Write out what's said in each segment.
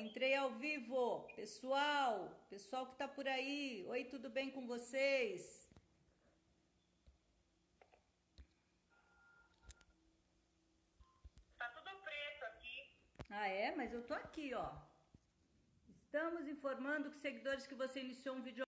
Entrei ao vivo. Pessoal que tá por aí. Oi, tudo bem com vocês? Tá tudo preto aqui. Ah, é? Mas eu tô aqui, ó. Estamos informando que seguidores que você iniciou um vídeo.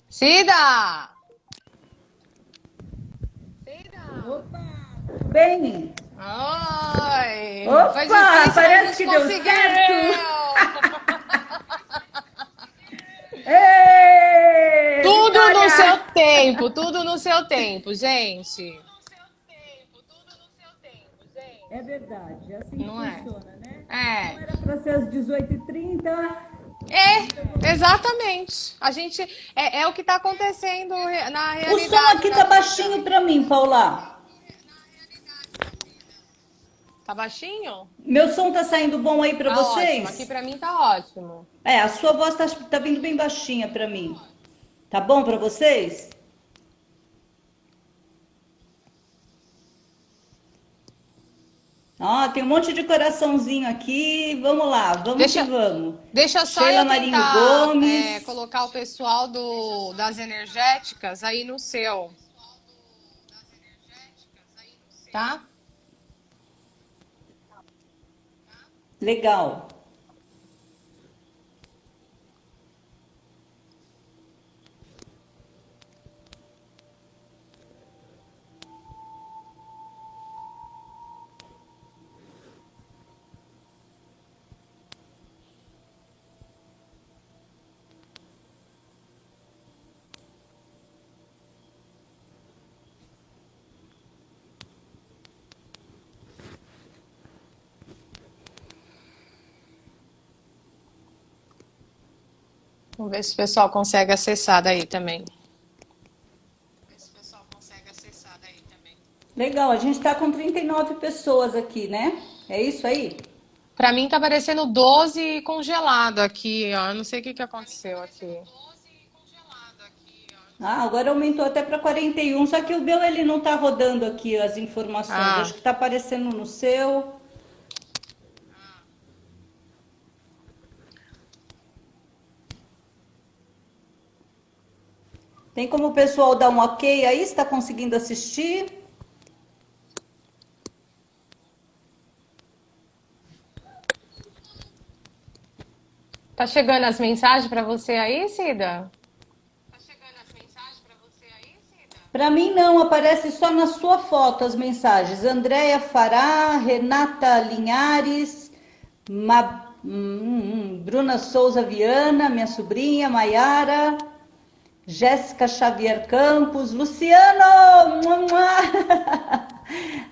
Cida! Opa, tudo bem? Oi! Foi Opa, difícil, mas a parece gente que deu conseguiu! certo. Ê, Tudo no vitória! seu tempo, tudo no seu tempo, gente. É verdade, é assim que Não é? funciona, né? Então É, era para ser às 18h30. exatamente. A gente é o que está acontecendo na O som realidade aqui da tá vida. baixinho para mim, Paula. Tá baixinho? Meu som tá saindo bom aí para Tá ótimo. Aqui vocês? pra mim tá ótimo. É, a sua voz tá vindo bem baixinha para mim. Tá bom para vocês? Ó, tem um monte de coraçãozinho aqui. Vamos lá, vamos que Deixa, vamos. deixa só Sheila eu Marinho tentar Gomes. colocar o pessoal das energéticas aí no seu, tá? Legal. Vamos ver se o pessoal consegue acessar daí também. Legal, a gente está com 39 pessoas aqui, né? É isso aí? Pra mim tá aparecendo 12 congelado aqui, ó. Eu não sei o que que aconteceu aqui. Ah, agora aumentou até para 41, só que o meu ele não está rodando aqui as informações. Acho Ah, que está aparecendo no seu. Tem como o pessoal dar um ok aí? Está conseguindo assistir? tá chegando as mensagens pra você aí, Cida? Para mim não, aparece só na sua foto as mensagens. Andréia Fará, Renata Linhares, Bruna Souza Viana, minha sobrinha, Maiara, Jéssica Xavier Campos, Luciano,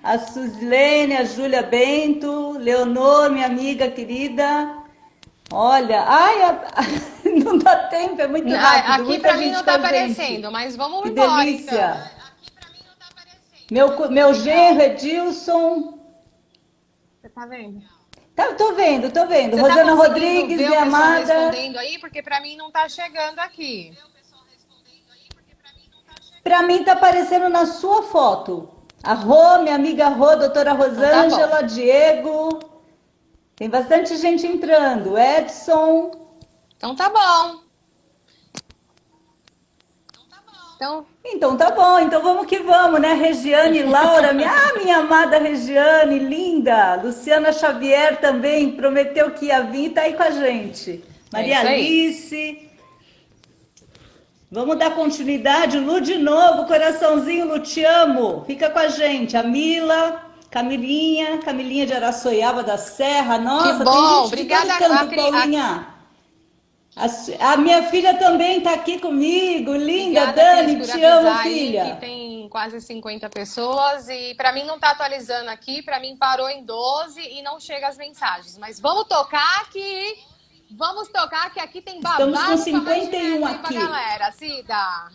a Suzilene, a Júlia Bento, Leonor, minha amiga querida. Olha, não dá tempo, é muito rápido, Aqui muita pra mim gente não com tá a gente. aparecendo, mas vamos Que embora então. delícia! Meu genro Legal. Edilson. Você tá vendo? Tá, tô vendo. Você tá Rosana conseguindo Rodrigues, ver o minha pessoal amada. respondendo aí? Porque pra mim não tá chegando aqui. Pra mim tá aparecendo na sua foto. A Rô, minha amiga Rô, doutora Então tá bom. Rosângela, Diego. Tem bastante gente entrando. Edson. Então tá bom. Então, Então tá bom, então vamos que vamos, né? Regiane, Laura, minha amada Regiane, linda. Luciana Xavier também prometeu que ia vir e tá aí com a gente. é Maria isso aí. Alice. Vamos dar continuidade. Lu de novo, coraçãozinho, Lu, te amo. Fica com a gente. A Mila, Camilinha de Araçoiaba da Serra. Que Nossa, tem bom. gente de todo Obrigada. canto, Paulinha. A minha filha também tá aqui comigo. Linda, Obrigada, Cris, Dani, por te amo, avisar aí que filha. tem quase 50 pessoas e para mim não tá atualizando aqui, para mim parou em 12 e não chega as mensagens. Mas vamos tocar que aqui tem Estamos com babado para mais de 51 metro aí pra aqui. galera, Cida.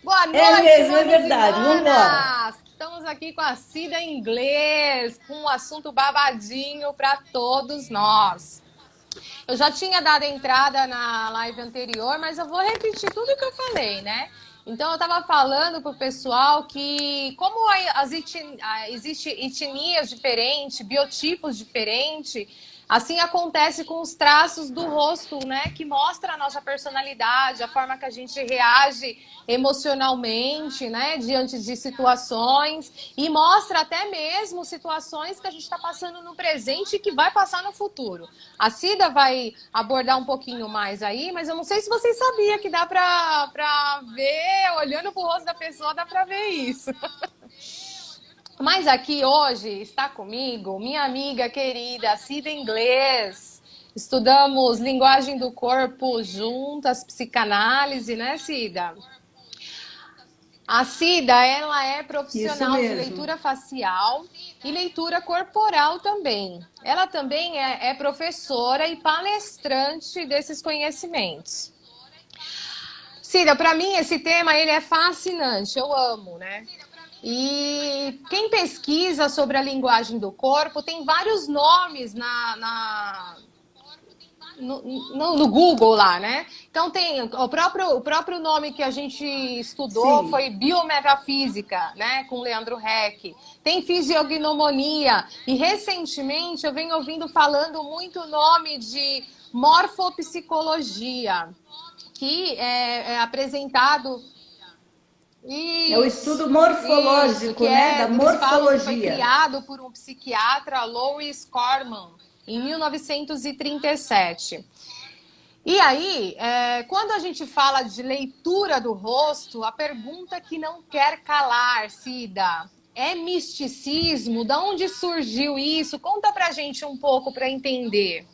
Boa É noite, mesmo, é manos e verdade. Vamos embora. manas. estamos aqui com a Cida Inglês, com um assunto babadinho para todos nós. Eu já tinha dado entrada na live anterior, mas eu vou repetir tudo que eu falei, né? Então, eu estava falando para o pessoal que, como existem etnias diferentes, biotipos diferentes, assim acontece com os traços do rosto, né? Que mostra a nossa personalidade, a forma que a gente reage emocionalmente, né? Diante de situações, e mostra até mesmo situações que a gente está passando no presente e que vai passar no futuro. A Cida vai abordar um pouquinho mais aí, mas eu não sei se vocês sabiam que dá para ver, olhando para o rosto da pessoa, dá para ver isso. Mas aqui hoje está comigo minha amiga querida Cida Inglês. Estudamos linguagem do corpo juntas, psicanálise, né, Cida? A Cida, ela é profissional de leitura facial e leitura corporal também. Ela também é professora e palestrante desses conhecimentos. Cida, para mim esse tema ele é fascinante, eu amo, né? E quem pesquisa sobre a linguagem do corpo tem vários nomes no Google lá, né? Então tem o próprio nome que a gente estudou. Sim. Foi biometafísica, né? Com Leandro Heck. Tem fisiognomonia. E recentemente eu venho ouvindo falando muito o nome de morfopsicologia, que é apresentado... Isso, é o estudo morfológico, né? Da morfologia. Que foi criado por um psiquiatra, Louis Corman, em 1937. E aí, quando a gente fala de leitura do rosto, a pergunta que não quer calar, Cida, é misticismo? De onde surgiu isso? Conta pra gente um pouco para entender.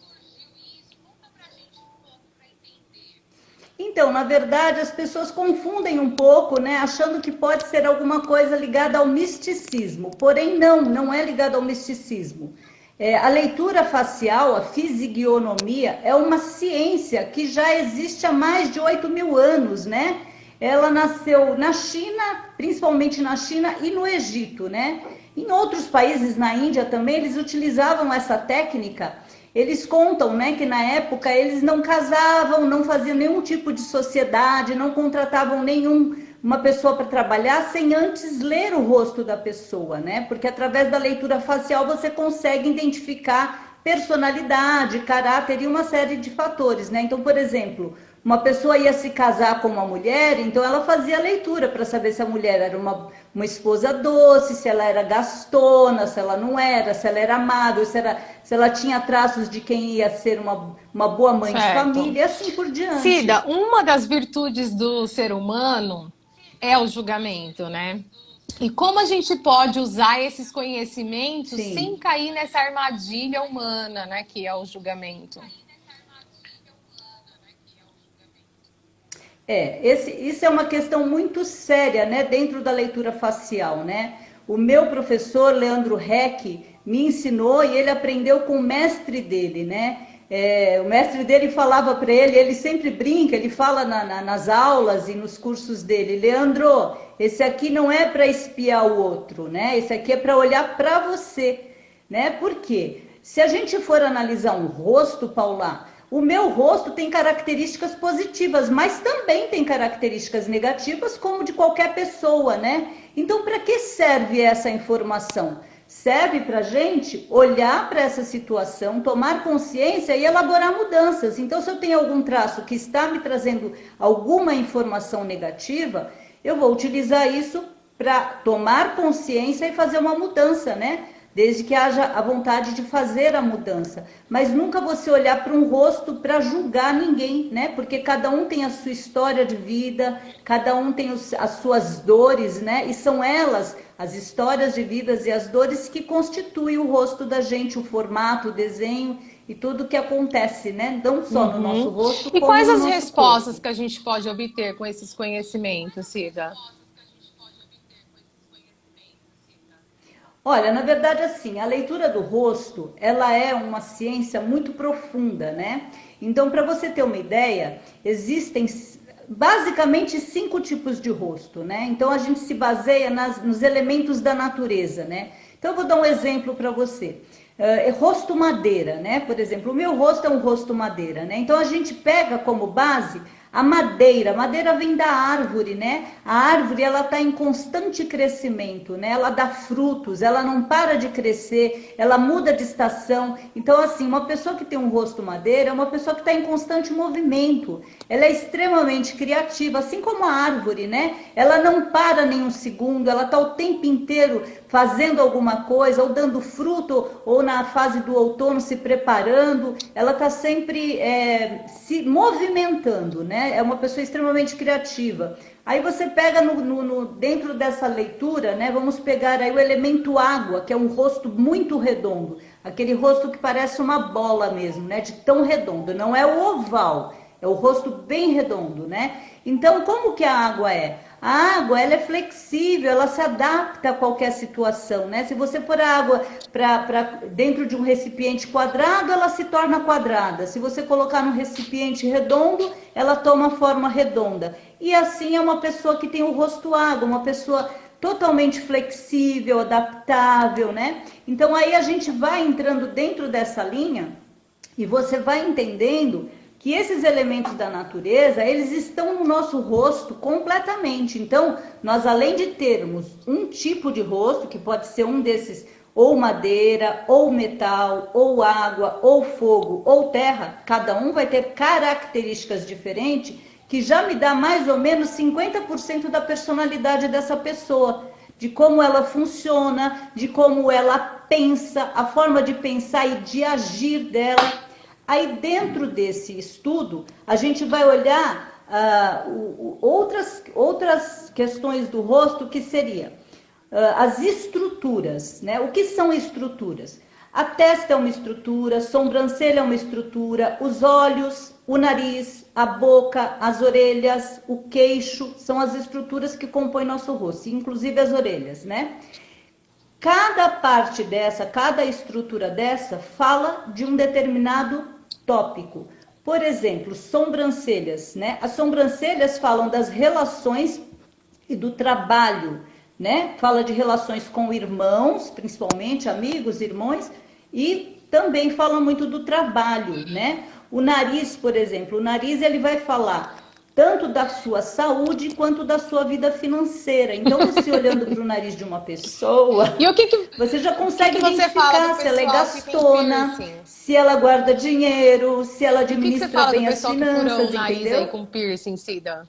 Então, na verdade, as pessoas confundem um pouco, né, achando que pode ser alguma coisa ligada ao misticismo. Porém, não é ligada ao misticismo. A leitura facial, a fisignonomia, é uma ciência que já existe há mais de 8.000 anos, né? Ela nasceu na China, principalmente na China e no Egito, né? Em outros países, na Índia também, eles utilizavam essa técnica. Eles contam, né, que na época eles não casavam, não faziam nenhum tipo de sociedade, não contratavam uma pessoa para trabalhar sem antes ler o rosto da pessoa, né? Porque através da leitura facial você consegue identificar personalidade, caráter e uma série de fatores, né? Então, por exemplo, uma pessoa ia se casar com uma mulher, então ela fazia leitura para saber se a mulher era uma esposa doce, se ela era gastona, se ela não era, se ela era amável, se ela tinha traços de quem ia ser uma boa mãe de família, e assim por diante. Cida, uma das virtudes do ser humano é o julgamento, né? E como a gente pode usar esses conhecimentos sem cair nessa armadilha humana, né, que é o julgamento? Isso é uma questão muito séria, né, dentro da leitura facial, né? O meu professor, Leandro Heck, me ensinou e ele aprendeu com o mestre dele, né? O mestre dele falava para ele sempre brinca, ele fala nas aulas e nos cursos dele: Leandro, esse aqui não é para espiar o outro, né? Esse aqui é para olhar para você, né? Por quê? Se a gente for analisar um rosto, Paula, o meu rosto tem características positivas, mas também tem características negativas, como de qualquer pessoa, né? Então, para que serve essa informação? Serve para a gente olhar para essa situação, tomar consciência e elaborar mudanças. Então, se eu tenho algum traço que está me trazendo alguma informação negativa, eu vou utilizar isso para tomar consciência e fazer uma mudança, né? Desde que haja a vontade de fazer a mudança. Mas nunca você olhar para um rosto para julgar ninguém, né? Porque cada um tem a sua história de vida, cada um tem as suas dores, né? E são elas, as histórias de vidas e as dores, que constituem o rosto da gente, o formato, o desenho e tudo que acontece, né? Não só no nosso rosto, como no nosso corpo. E quais as respostas que a gente pode obter com esses conhecimentos, Cida? Olha, na verdade, assim, a leitura do rosto, ela é uma ciência muito profunda, né? Então, para você ter uma ideia, existem basicamente 5 tipos de rosto, né? Então a gente se baseia nos elementos da natureza, né? Então eu vou dar um exemplo para você. Rosto madeira, né? Por exemplo, o meu rosto é um rosto madeira, né? Então a gente pega como base a madeira. A madeira vem da árvore, né? A árvore, ela está em constante crescimento, né? Ela dá frutos, ela não para de crescer, ela muda de estação. Então, assim, uma pessoa que tem um rosto madeira é uma pessoa que está em constante movimento. Ela é extremamente criativa, assim como a árvore, né? Ela não para nem um segundo, ela está o tempo inteiro fazendo alguma coisa, ou dando fruto, ou na fase do outono se preparando. Ela está sempre se movimentando, né? É uma pessoa extremamente criativa. Aí você pega dentro dessa leitura, né? Vamos pegar aí o elemento água, que é um rosto muito redondo. Aquele rosto que parece uma bola mesmo, né? De tão redondo. Não é o oval, é o rosto bem redondo, né? Então, como que a água é? A água, ela é flexível, ela se adapta a qualquer situação, né? Se você pôr a água dentro de um recipiente quadrado, ela se torna quadrada. Se você colocar num recipiente redondo, ela toma forma redonda. E assim é uma pessoa que tem o rosto água, uma pessoa totalmente flexível, adaptável, né? Então aí a gente vai entrando dentro dessa linha e você vai entendendo que esses elementos da natureza, eles estão no nosso rosto completamente. Então, nós além de termos um tipo de rosto, que pode ser um desses, ou madeira, ou metal, ou água, ou fogo, ou terra, cada um vai ter características diferentes, que já me dá mais ou menos 50% da personalidade dessa pessoa, de como ela funciona, de como ela pensa, a forma de pensar e de agir dela. Aí dentro desse estudo, a gente vai olhar outras questões do rosto, que seria as estruturas, né? O que são estruturas? A testa é uma estrutura, sobrancelha é uma estrutura, os olhos, o nariz, a boca, as orelhas, o queixo, são as estruturas que compõem nosso rosto, inclusive as orelhas, né? Cada parte dessa, cada estrutura dessa, fala de um determinado tópico. Por exemplo, sobrancelhas, né? As sobrancelhas falam das relações e do trabalho, né? Fala de relações com irmãos, principalmente amigos, irmãos, e também fala muito do trabalho, né? O nariz, por exemplo, o nariz ele vai falar tanto da sua saúde quanto da sua vida financeira. Então, você olhando para o nariz de uma pessoa, E o que você já consegue você identificar se ela é gastona, se ela guarda dinheiro, se ela administra bem as finanças, entendeu? Aí com piercing, Cida?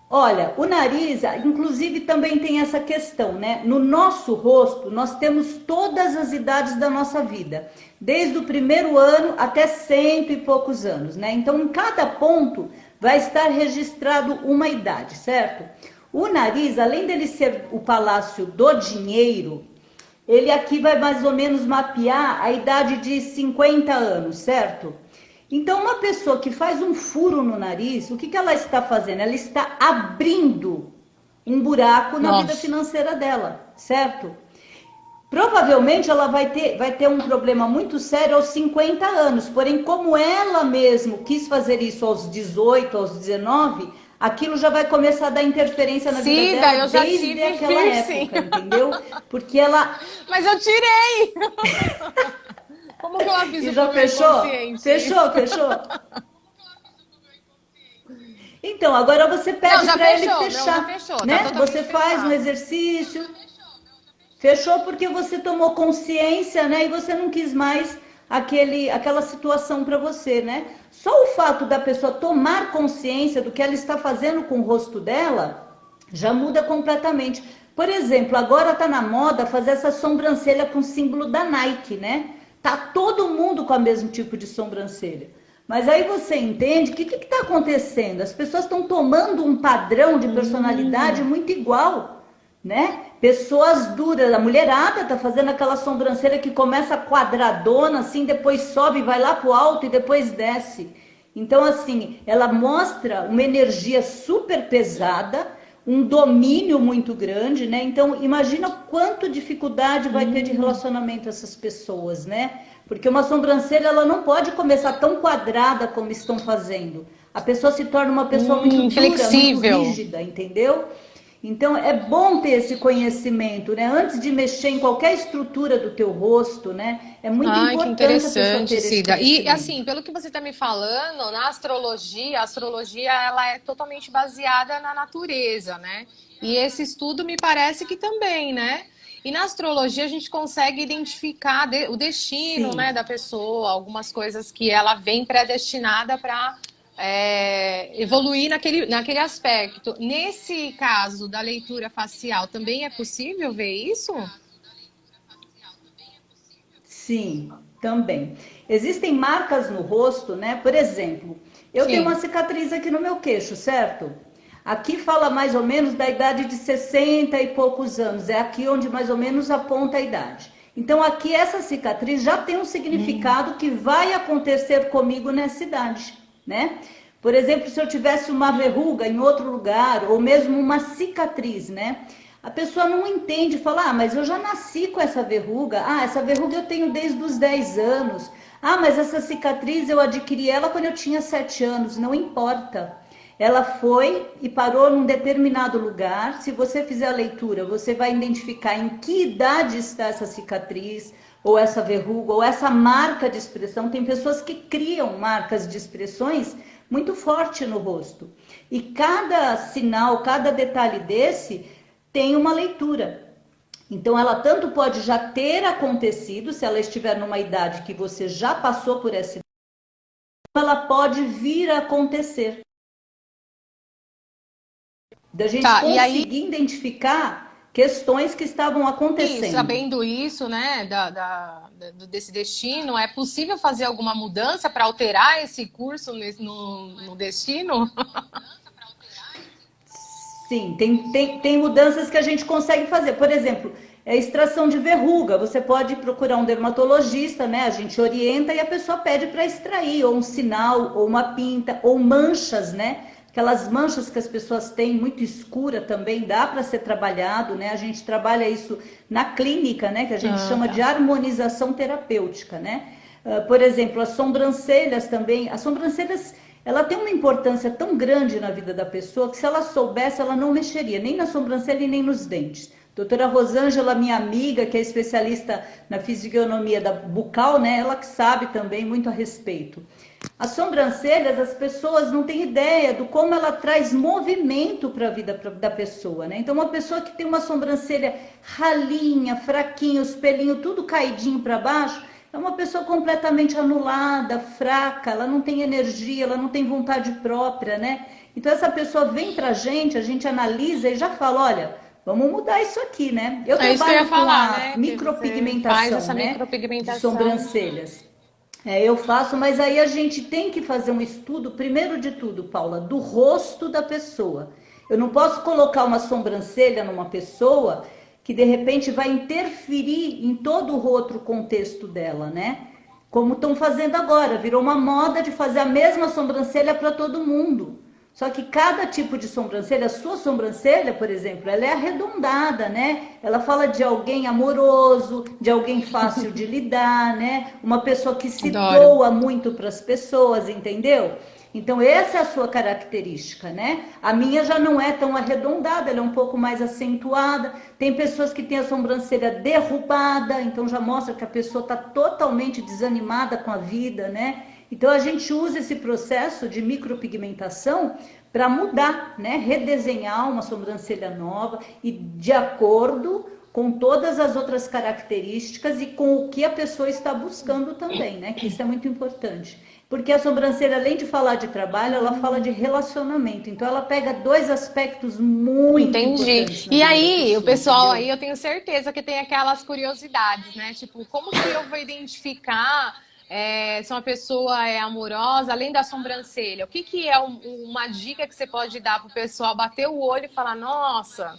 Olha, o nariz, inclusive, também tem essa questão, né? No nosso rosto, nós temos todas as idades da nossa vida, desde o primeiro ano até 100 e poucos anos, né? Então, em cada ponto vai estar registrado uma idade, certo? O nariz, além dele ser o palácio do dinheiro, ele aqui vai mais ou menos mapear a idade de 50 anos, certo? Então, uma pessoa que faz um furo no nariz, o que ela está fazendo? Ela está abrindo um buraco na vida financeira dela, certo? Provavelmente ela vai ter um problema muito sério aos 50 anos, porém, como ela mesma quis fazer isso aos 18, aos 19, aquilo já vai começar a dar interferência na vida dela eu já desde tive aquela piercing. época, entendeu? Porque ela... Mas eu tirei! Como que eu aviso E já pro meu inconsciente? Fechou? Então, agora você pede para ele fechar, né? Você faz um exercício. Fechou porque você tomou consciência, né? E você não quis mais aquela situação para você, né? Só o fato da pessoa tomar consciência do que ela está fazendo com o rosto dela já muda completamente. Por exemplo, agora tá na moda fazer essa sobrancelha com símbolo da Nike, né? Tá todo mundo com o mesmo tipo de sobrancelha. Mas aí você entende que o que está acontecendo? As pessoas estão tomando um padrão de personalidade muito igual, né? Pessoas duras, a mulherada tá fazendo aquela sobrancelha que começa quadradona, assim, depois sobe, vai lá pro alto e depois desce. Então, assim, ela mostra uma energia super pesada, um domínio muito grande, né? Então, imagina quanto dificuldade vai ter de relacionamento essas pessoas, né? Porque uma sobrancelha, ela não pode começar tão quadrada como estão fazendo. A pessoa se torna uma pessoa muito dura, muito Flexível. rígida, entendeu? Então, é bom ter esse conhecimento, né? Antes de mexer em qualquer estrutura do teu rosto, né? É muito Ai, que importante a pessoa interessante, ter esse Cida. E assim, conhecimento. pelo que você está me falando, na astrologia, a astrologia ela é totalmente baseada na natureza, né? E esse estudo me parece que também, né? E na astrologia a gente consegue identificar o destino, né, Sim. da pessoa, algumas coisas que ela vem predestinada para evoluir naquele aspecto. Nesse caso da leitura facial, também é possível ver isso? Sim, também. Existem marcas no rosto, né? Por exemplo, eu tenho uma Sim. cicatriz aqui no meu queixo, certo? Aqui fala mais ou menos da idade de 60 e poucos anos. É aqui onde mais ou menos aponta a idade. Então, aqui essa cicatriz já tem um significado que vai acontecer comigo nessa idade, né? Por exemplo, se eu tivesse uma verruga em outro lugar, ou mesmo uma cicatriz, né? A pessoa não entende, fala, ah, mas eu já nasci com essa verruga. Ah, essa verruga eu tenho desde os 10 anos. Ah, mas essa cicatriz eu adquiri ela quando eu tinha 7 anos. Não importa. Ela foi e parou num determinado lugar. Se você fizer a leitura, você vai identificar em que idade está essa cicatriz, ou essa verruga, ou essa marca de expressão. Tem pessoas que criam marcas de expressões muito forte no rosto. E cada sinal, cada detalhe desse tem uma leitura. Então, ela tanto pode já ter acontecido, se ela estiver numa idade que você já passou por essa idade, ela pode vir a acontecer. Da gente Tá, e aí conseguir identificar questões que estavam acontecendo. sabendo isso, né, desse destino, é possível fazer alguma mudança para alterar esse curso no destino? Sim, tem mudanças que a gente consegue fazer. Por exemplo, extração de verruga. Você pode procurar um dermatologista, né? A gente orienta e a pessoa pede para extrair, ou um sinal, ou uma pinta, ou manchas, né? Aquelas manchas que as pessoas têm, muito escura também, dá para ser trabalhado, né? A gente trabalha isso na clínica, né? Que a gente Ah, chama de tá. harmonização terapêutica, né? Por exemplo, as sobrancelhas também. As sobrancelhas, ela tem uma importância tão grande na vida da pessoa que se ela soubesse, ela não mexeria nem na sobrancelha e nem nos dentes. Doutora Rosângela, minha amiga, que é especialista na fisionomia da bucal, né? Ela que sabe também muito a respeito. As sobrancelhas, as pessoas não têm ideia do como ela traz movimento para a vida da pessoa, né? Então, uma pessoa que tem uma sobrancelha ralinha, fraquinha, os pelinhos tudo caidinho para baixo, é uma pessoa completamente anulada, fraca, ela não tem energia, ela não tem vontade própria, né? Então, essa pessoa vem pra gente, a gente analisa e já fala, olha, vamos mudar isso aqui, né? Eu É isso que eu ia trabalho com falar, a né? Que você faz micropigmentação, essa né? De micropigmentação. sobrancelhas. Eu faço, mas aí a gente tem que fazer um estudo, primeiro de tudo, Paula, do rosto da pessoa. Eu não posso colocar uma sobrancelha numa pessoa que de repente vai interferir em todo o outro contexto dela, né? Como estão fazendo agora, virou uma moda de fazer a mesma sobrancelha para todo mundo. Só que cada tipo de sobrancelha, a sua sobrancelha, por exemplo, ela é arredondada, né? Ela fala de alguém amoroso, de alguém fácil de lidar, né? Uma pessoa que se Adoro. doa muito para as pessoas, entendeu? Então, essa é a sua característica, né? A minha já não é tão arredondada, ela é um pouco mais acentuada. Tem pessoas que têm a sobrancelha derrubada, então já mostra que a pessoa está totalmente desanimada com a vida, né? Então a gente usa esse processo de micropigmentação para mudar, né? Redesenhar uma sobrancelha nova e de acordo com todas as outras características e com o que a pessoa está buscando também, né? Que isso é muito importante. Porque a sobrancelha, além de falar de trabalho, ela fala de relacionamento. Então ela pega dois aspectos muito Entendi. importantes na E vida da aí, o pessoa, pessoal entendeu? aí, eu tenho certeza que tem aquelas curiosidades, né? Tipo, como que eu vou identificar se uma pessoa é amorosa, além da sobrancelha? O que que é uma dica que você pode dar pro pessoal bater o olho e falar, nossa,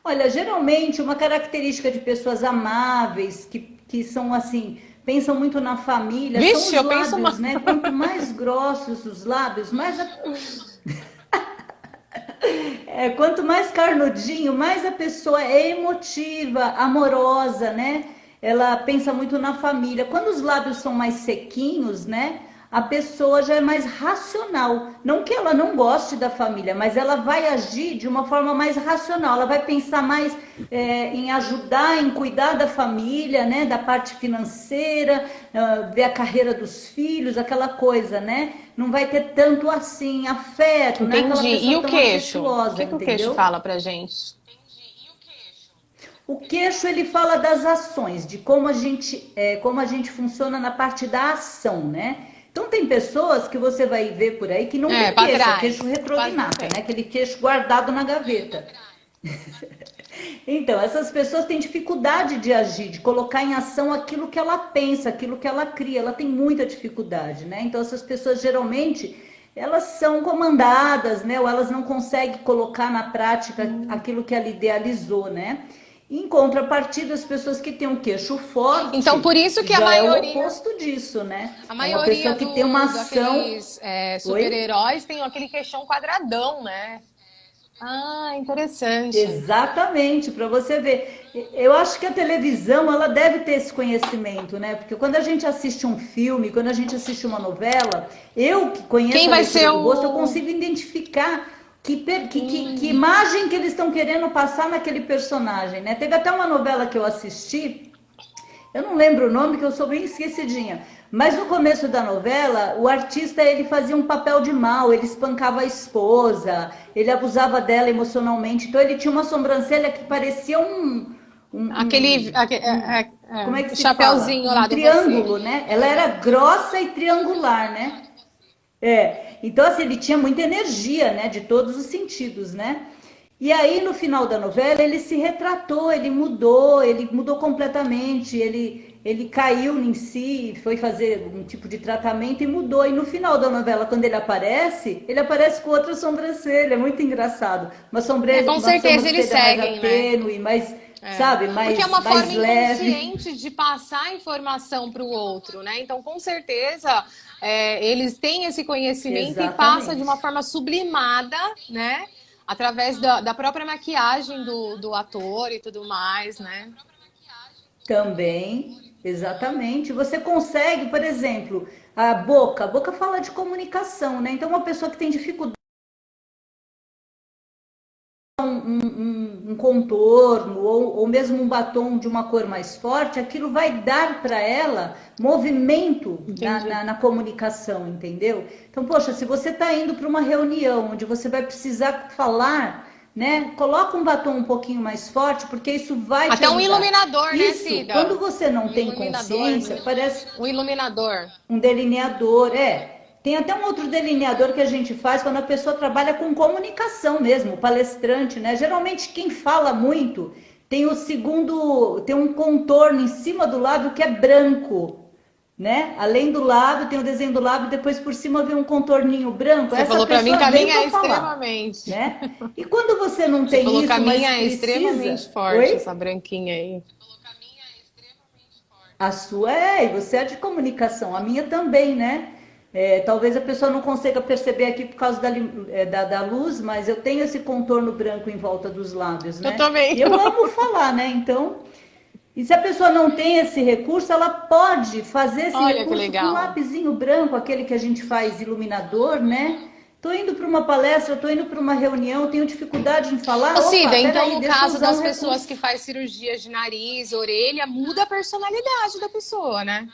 Olha, geralmente uma característica de pessoas amáveis, que são assim, pensam muito na família, são Vixe, os eu penso lábios, uma... né? Quanto mais grossos os lábios, quanto mais carnudinho, mais a pessoa é emotiva, amorosa, né? Ela pensa muito na família. Quando os lábios são mais sequinhos, né? A pessoa já é mais racional. Não que ela não goste da família, mas ela vai agir de uma forma mais racional. Ela vai pensar mais em ajudar, em cuidar da família, né? Da parte financeira, ver a carreira dos filhos, aquela coisa, né? Não vai ter tanto assim afeto, né? Aquela Entendi. E pessoa o tão queixo? O afetuosa, que que o queixo entendeu? fala pra gente? O queixo ele fala das ações, de como a gente funciona na parte da ação, né? Então tem pessoas que você vai ver por aí que não É, tem pra queixo, é queixo trás. Quase não retrognata, tem. né? Aquele queixo guardado na gaveta. Então, essas pessoas têm dificuldade de agir, de colocar em ação aquilo que ela pensa, aquilo que ela cria. Ela tem muita dificuldade, né? Então, essas pessoas geralmente elas são comandadas, né? Ou elas não conseguem colocar na prática aquilo que ela idealizou, né? Em contrapartida, as pessoas que têm um queixo Então, por forte isso que já é o oposto disso, né? a É uma pessoa maioria que tem uma ação. daqueles Oi? super-heróis tem aquele queixão quadradão, né? Ah, interessante. Exatamente, para você ver. Eu acho que a televisão ela deve ter esse conhecimento, né? Porque quando a gente assiste um filme, quando a gente assiste uma novela, eu que Quem conheço a vai ser leitura do rosto, eu o. consigo identificar que imagem que eles estão querendo passar naquele personagem, né? Teve até uma novela que eu assisti, eu não lembro o nome, que eu sou bem esquecidinha. Mas no começo da novela, o artista ele fazia um papel de mal, ele espancava a esposa, ele abusava dela emocionalmente. Então ele tinha uma sobrancelha que parecia um, Aquele, um, um como é que o se fala? chapeuzinho Um lá do você. triângulo, né? Ela era grossa e triangular, né? Então assim, ele tinha muita energia, né? De todos os sentidos, né? E aí, no final da novela, ele se retratou, ele mudou completamente, ele caiu em si, foi fazer um tipo de tratamento e mudou. E no final da novela, quando ele aparece com outra sobrancelha, é muito engraçado. Com Uma certeza eles sobrancelha mais seguem, né? atênue, mais, É. sabe, Porque é uma mais forma leve. inconsciente de passar a informação para o outro, né? Então, com certeza, eles têm esse conhecimento e passa de uma Exatamente. forma sublimada, né? Através da própria maquiagem do ator e tudo mais, né? Também, exatamente. Você consegue, por exemplo, a boca fala de comunicação, né? Então, uma pessoa que tem dificuldade um contorno ou mesmo um batom de uma cor mais forte, aquilo vai dar para ela movimento Entendi. na comunicação, entendeu? Então, poxa, se você está indo para uma reunião onde você vai precisar falar, né? Coloca um batom um pouquinho mais forte, porque isso vai te Até um ajudar. iluminador, né, Isso, quando Cida? você não Um tem iluminador, consciência, parece um iluminador. um delineador, é. Tem até um outro delineador que a gente faz quando a pessoa trabalha com comunicação mesmo, o palestrante, né? Geralmente quem fala muito tem o segundo, tem um contorno em cima do lábio que é branco, né? Além do lábio, tem o desenho do lábio, depois por cima vem um contorninho branco. Você Essa falou pra mim que pessoa a veio minha para é falar, extremamente. né? E quando você não Você tem falou que a isso, mas minha é extremamente precisa, forte, essa oi? branquinha aí. A sua e você é de comunicação, a minha também, né? Talvez a pessoa não consiga perceber aqui por causa da luz, mas eu tenho esse contorno branco em volta dos lábios, Eu né? também. E eu amo falar, né? Então, e se a pessoa não tem esse recurso, ela pode fazer esse Olha que recurso com um legal. lapisinho branco, aquele que a gente faz iluminador, né? Tô indo para uma palestra, tô indo para uma reunião, tenho dificuldade em Ô, falar. Cida, Opa, então peraí, no deixa eu caso usar um das pessoas que recurso. faz cirurgias de nariz, orelha, muda a personalidade da pessoa, né?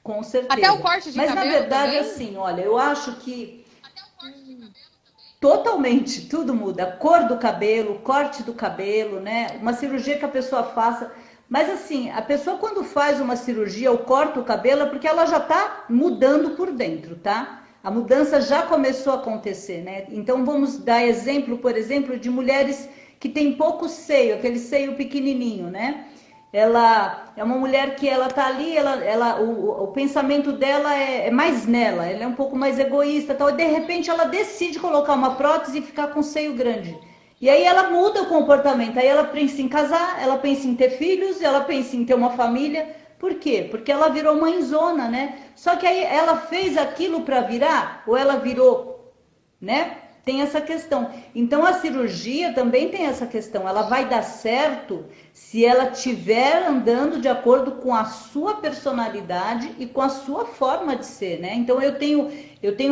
Com Até o certeza. corte de Mas na cabelo verdade, também? assim, olha, eu acho que totalmente, tudo muda. A cor do cabelo, o corte do cabelo, né? Uma cirurgia que a pessoa faça. Mas assim, a pessoa quando faz uma cirurgia ou corta o cabelo é porque ela já tá mudando por dentro, tá? A mudança já começou a acontecer, né? Então vamos dar exemplo, por exemplo, de mulheres que têm pouco seio, aquele seio pequenininho, né? Ela é uma mulher que ela tá ali, o pensamento dela é mais nela, ela é um pouco mais egoísta, tal, e de repente ela decide colocar uma prótese e ficar com seio grande. E aí ela muda o comportamento, aí ela pensa em casar, ela pensa em ter filhos, ela pensa em ter uma família. Por quê? Porque ela virou mãezona, né? Só que aí ela fez aquilo para virar, ou ela virou, né? Tem essa questão. Então a cirurgia também tem essa questão. Ela vai dar certo se ela estiver andando de acordo com a sua personalidade e com a sua forma de ser, né? Então eu tenho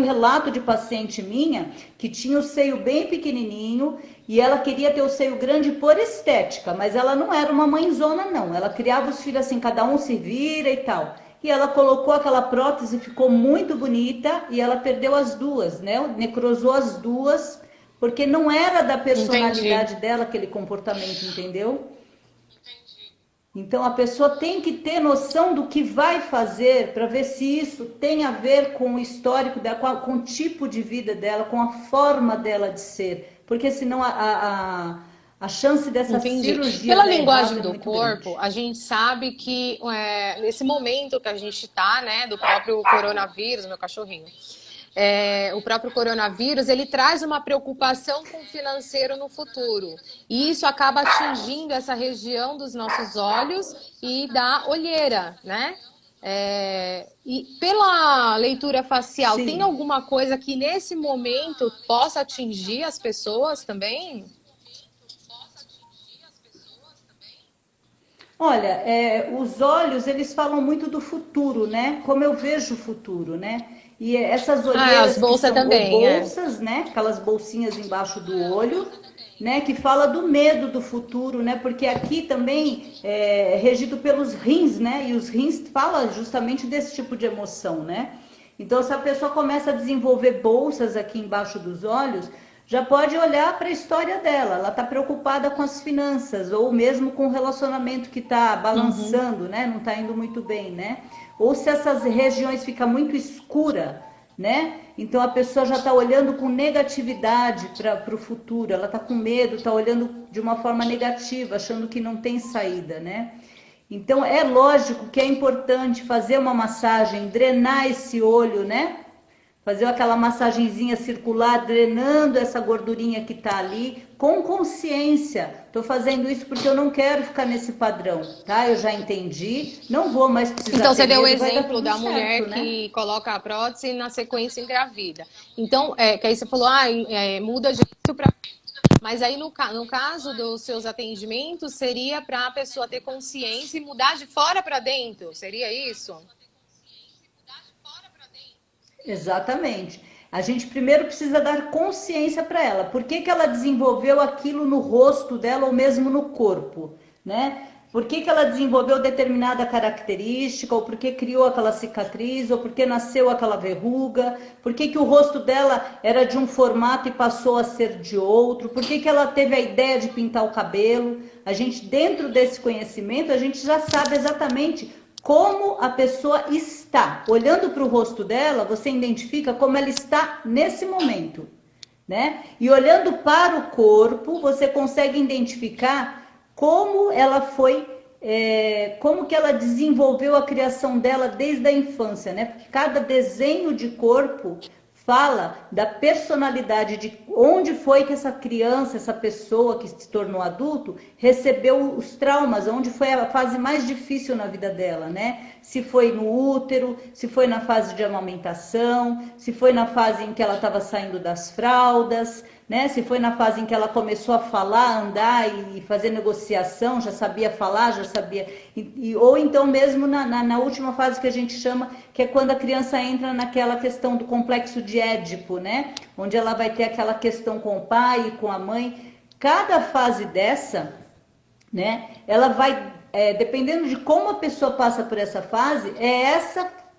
relato de paciente minha que tinha o seio bem pequenininho e ela queria ter o seio grande por estética, mas ela não era uma mãezona, não. Ela criava os filhos assim, cada um se vira e tal. E ela colocou aquela prótese, ficou muito bonita e ela perdeu as duas, né? Necrosou as duas, porque não era da personalidade Entendi. dela aquele comportamento, entendeu? Então a pessoa tem que ter noção do que vai fazer para ver se isso tem a ver com o histórico dela, com o tipo de vida dela, com a forma dela de ser. Porque senão a chance dessa Entendi. cirurgia Pela dar errado linguagem é do muito corpo, grande. a gente sabe que nesse momento que a gente está, né, do próprio coronavírus, meu cachorrinho, o próprio coronavírus, ele traz uma preocupação com o financeiro no futuro. E isso acaba atingindo essa região dos nossos olhos e da olheira, né? E pela leitura facial, tem Sim. alguma coisa que nesse momento possa atingir as pessoas também? Olha, os olhos, eles falam muito do futuro, né? Como eu vejo o futuro, né? E essas Ah, as olheiras que bolsas são ou também, bolsas, né? Aquelas bolsinhas embaixo do olho, né? Que fala do medo do futuro, né? Porque aqui também é regido pelos rins, né? E os rins falam justamente desse tipo de emoção, né? Então, se a pessoa começa a desenvolver bolsas aqui embaixo dos olhos, já pode olhar para a história dela. Ela está preocupada com as finanças, ou mesmo com o relacionamento que está Uhum. balançando, né? Não está indo muito bem, né? Ou se essas regiões ficam muito escura, né? Então a pessoa já está olhando com negatividade para o futuro, ela está com medo, está olhando de uma forma negativa, achando que não tem saída, né? Então é lógico que é importante fazer uma massagem, drenar esse olho, né? Fazer aquela massagenzinha circular, drenando essa gordurinha que tá ali, com consciência. Tô fazendo isso porque eu não quero ficar nesse padrão, tá? Eu já entendi, não vou mais precisar Então, ter você deu o medo, vai dar exemplo tudo da mulher certo, né? que coloca a prótese e na sequência engravida. Então, que aí você falou, muda de jeito para. Mas aí, no caso dos seus atendimentos, seria para a pessoa ter consciência e mudar de fora para dentro? Seria isso? Exatamente. A gente primeiro precisa dar consciência para ela. Por que, que ela desenvolveu aquilo no rosto dela ou mesmo no corpo, né? Por que, que ela desenvolveu determinada característica, ou por que criou aquela cicatriz, ou por que nasceu aquela verruga, por que, que o rosto dela era de um formato e passou a ser de outro, por que, que ela teve a ideia de pintar o cabelo. A gente, dentro desse conhecimento, a gente já sabe exatamente como a pessoa está. Olhando para o rosto dela, você identifica como ela está nesse momento, né? E olhando para o corpo, você consegue identificar como ela foi, como que ela desenvolveu a criação dela desde a infância, né? Porque cada desenho de corpo fala da personalidade, de onde foi que essa criança, essa pessoa que se tornou adulto, recebeu os traumas, onde foi a fase mais difícil na vida dela, né? Se foi no útero, se foi na fase de amamentação, se foi na fase em que ela estava saindo das fraldas, né? Se foi na fase em que ela começou a falar, andar e fazer negociação, já sabia falar, já sabia. Ou então mesmo na última fase que a gente chama, que é quando a criança entra naquela questão do complexo de Édipo, né? Onde ela vai ter aquela questão com o pai e com a mãe. Cada fase dessa, né? Ela vai, dependendo de como a pessoa passa por essa fase, é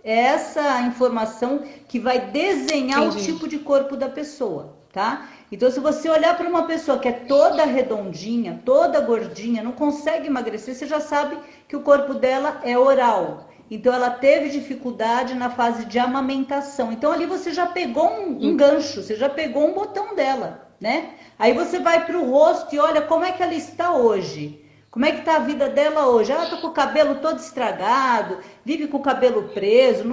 essa informação que vai desenhar o Entendi. tipo de corpo da pessoa, tá? Então, se você olhar para uma pessoa que é toda redondinha, toda gordinha, não consegue emagrecer, você já sabe que o corpo dela é oral. Então, ela teve dificuldade na fase de amamentação. Então, ali você já pegou um gancho, você já pegou um botão dela, né? Aí você vai para o rosto e olha como é que ela está hoje. Como é que tá a vida dela hoje? Ela tá com o cabelo todo estragado, vive com o cabelo preso,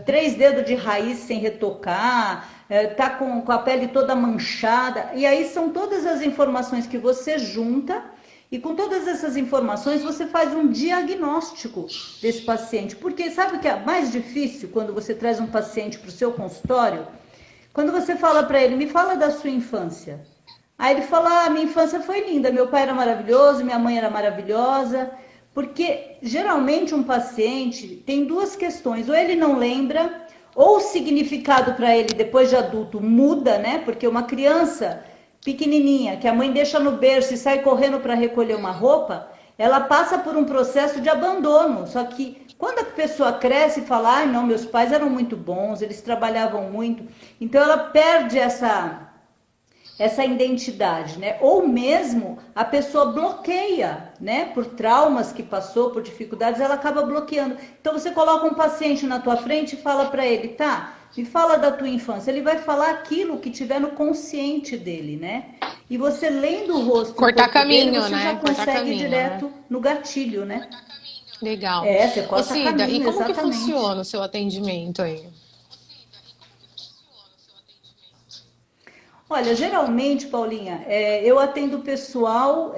3 dedos de raiz sem retocar, tá com a pele toda manchada. E aí são todas as informações que você junta e com todas essas informações você faz um diagnóstico desse paciente. Porque sabe o que é mais difícil quando você traz um paciente para o seu consultório? Quando você fala para ele, me fala da sua infância. Aí ele fala, minha infância foi linda, meu pai era maravilhoso, minha mãe era maravilhosa. Porque geralmente um paciente tem duas questões, ou ele não lembra, ou o significado para ele depois de adulto muda, né? Porque uma criança pequenininha, que a mãe deixa no berço e sai correndo para recolher uma roupa, ela passa por um processo de abandono. Só que quando a pessoa cresce e fala, ai não, meus pais eram muito bons, eles trabalhavam muito, então ela perde essa identidade, né? Ou mesmo a pessoa bloqueia, né? Por traumas que passou, por dificuldades, ela acaba bloqueando. Então você coloca um paciente na tua frente e fala para ele, tá? Me fala da tua infância. Ele vai falar aquilo que tiver no consciente dele, né? E você lendo o rosto, Cortar caminho, dele, você né? já Cortar consegue caminho, direto né? no gatilho, né? Legal. Você Ô, corta Cida, caminho, e como que exatamente. funciona o seu atendimento aí? Olha, geralmente, Paulinha, eu atendo o pessoal,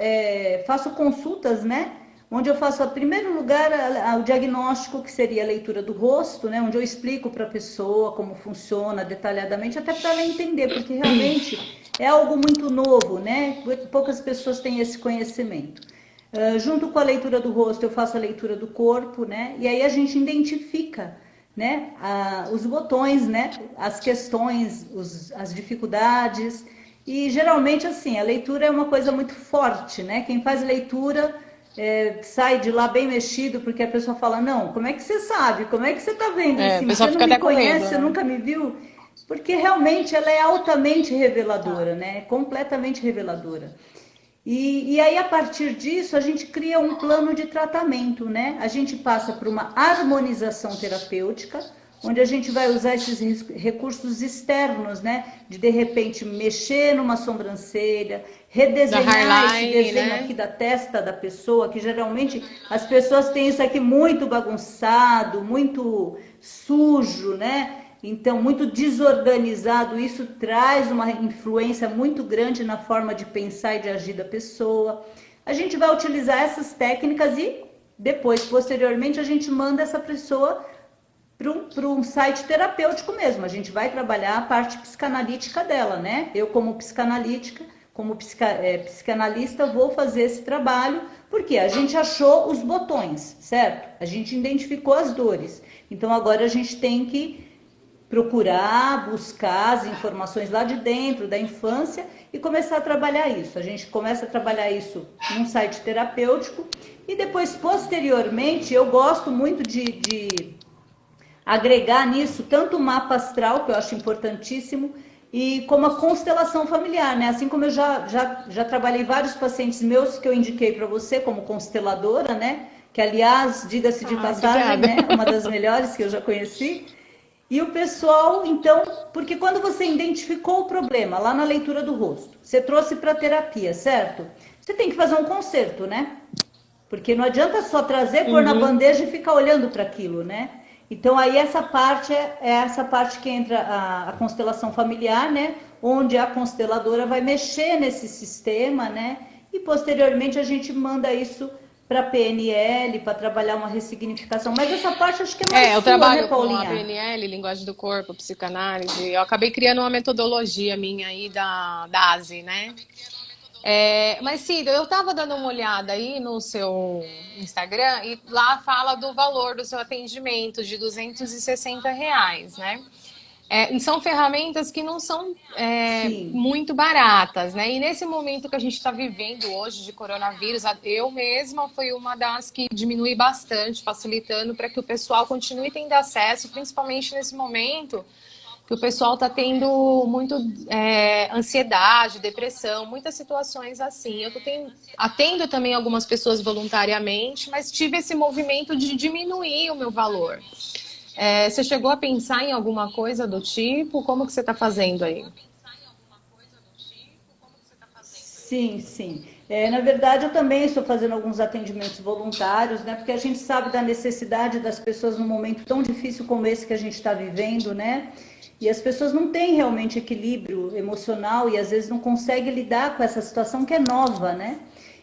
faço consultas, né? Onde eu faço, em primeiro lugar, o diagnóstico, que seria a leitura do rosto, né? Onde eu explico para a pessoa como funciona detalhadamente, até para ela entender, porque realmente é algo muito novo, né? Poucas pessoas têm esse conhecimento. Junto com a leitura do rosto, eu faço a leitura do corpo, né? E aí a gente identifica, né, os botões, né, as questões, as dificuldades. E geralmente assim, a leitura é uma coisa muito forte, né? Quem faz leitura sai de lá bem mexido, porque a pessoa fala, não, como é que você sabe? Como é que você está vendo em É, o cima? pessoal Você não fica me até com medo, conhece, você né? nunca me viu? Porque realmente ela é altamente Tá. reveladora, né? Completamente reveladora. E aí, a partir disso, a gente cria um plano de tratamento, né? A gente passa por uma harmonização terapêutica, onde a gente vai usar esses recursos externos, né? De repente, mexer numa sobrancelha, Da redesenhar esse Highline, desenho aqui né? da testa da pessoa, que geralmente as pessoas têm isso aqui muito bagunçado, muito sujo, né? Então, muito desorganizado, isso traz uma influência muito grande na forma de pensar e de agir da pessoa. A gente vai utilizar essas técnicas e depois, posteriormente, a gente manda essa pessoa para um site terapêutico mesmo. A gente vai trabalhar a parte psicanalítica dela, né? Eu, como psicanalítica, como psicanalista, vou fazer esse trabalho, porque a gente achou os botões, certo? A gente identificou as dores. Então, agora a gente tem que procurar, buscar as informações lá de dentro da infância e começar a trabalhar isso. A gente começa a trabalhar isso num site terapêutico e depois, posteriormente, eu gosto muito de agregar nisso tanto o mapa astral, que eu acho importantíssimo, e como a constelação familiar, né? Assim como eu já trabalhei vários pacientes meus que eu indiquei para você como consteladora, né? Que, aliás, diga-se de passagem, Obrigada. né? Uma das melhores que eu já conheci. E o pessoal, então, porque quando você identificou o problema lá na leitura do rosto, você trouxe para terapia, certo? Você tem que fazer um conserto, né? Porque não adianta só trazer, pôr na Uhum. bandeja e ficar olhando para aquilo, né? Então aí essa parte é essa parte que entra a constelação familiar, né? Onde a consteladora vai mexer nesse sistema, né? E posteriormente a gente manda isso para PNL para trabalhar uma ressignificação. Mas essa parte acho que é mais Eu sua, né, trabalho com a Paulinha? PNL, linguagem do corpo, psicanálise. Eu acabei criando uma metodologia minha aí da ASE, né? Mas, Cida, eu estava dando uma olhada aí no seu Instagram e lá fala do valor do seu atendimento de R$ 260, né? E são ferramentas que não são Sim. muito baratas, né? E nesse momento que a gente está vivendo hoje de coronavírus, eu mesma fui uma das que diminui bastante, facilitando para que o pessoal continue tendo acesso, principalmente nesse momento que o pessoal está tendo muito ansiedade, depressão, muitas situações assim. Atendo também algumas pessoas voluntariamente, mas tive esse movimento de diminuir o meu valor. Você chegou a pensar em alguma coisa do tipo? Como que você está fazendo aí? Sim, sim. Na verdade, eu também estou fazendo alguns atendimentos voluntários, né? Porque a gente sabe da necessidade das pessoas num momento tão difícil como esse que a gente está vivendo, né? E as pessoas não têm realmente equilíbrio emocional e às vezes não conseguem lidar com essa situação que é nova, né?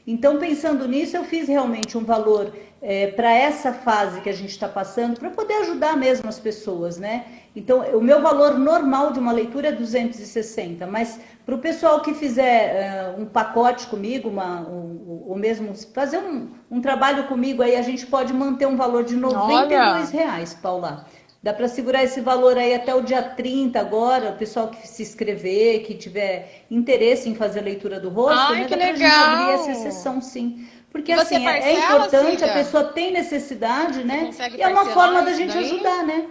Então, pensando nisso, eu fiz realmente um valor para essa fase que a gente está passando, para poder ajudar mesmo as pessoas, né? Então, o meu valor normal de uma leitura é 260, mas para o pessoal que fizer um pacote comigo, ou mesmo fazer um trabalho comigo, aí a gente pode manter um valor de R$ 92, Paula. Dá para segurar esse valor aí até o dia 30 agora, o pessoal que se inscrever, que tiver interesse em fazer a leitura do rosto, Ai, né? que Dá pra gente abrir legal! essa sessão, sim. Porque E você assim, é parcela, importante, a Cida? pessoa tem necessidade, Você né? consegue E é uma forma parcelar da isso gente daí? ajudar, né?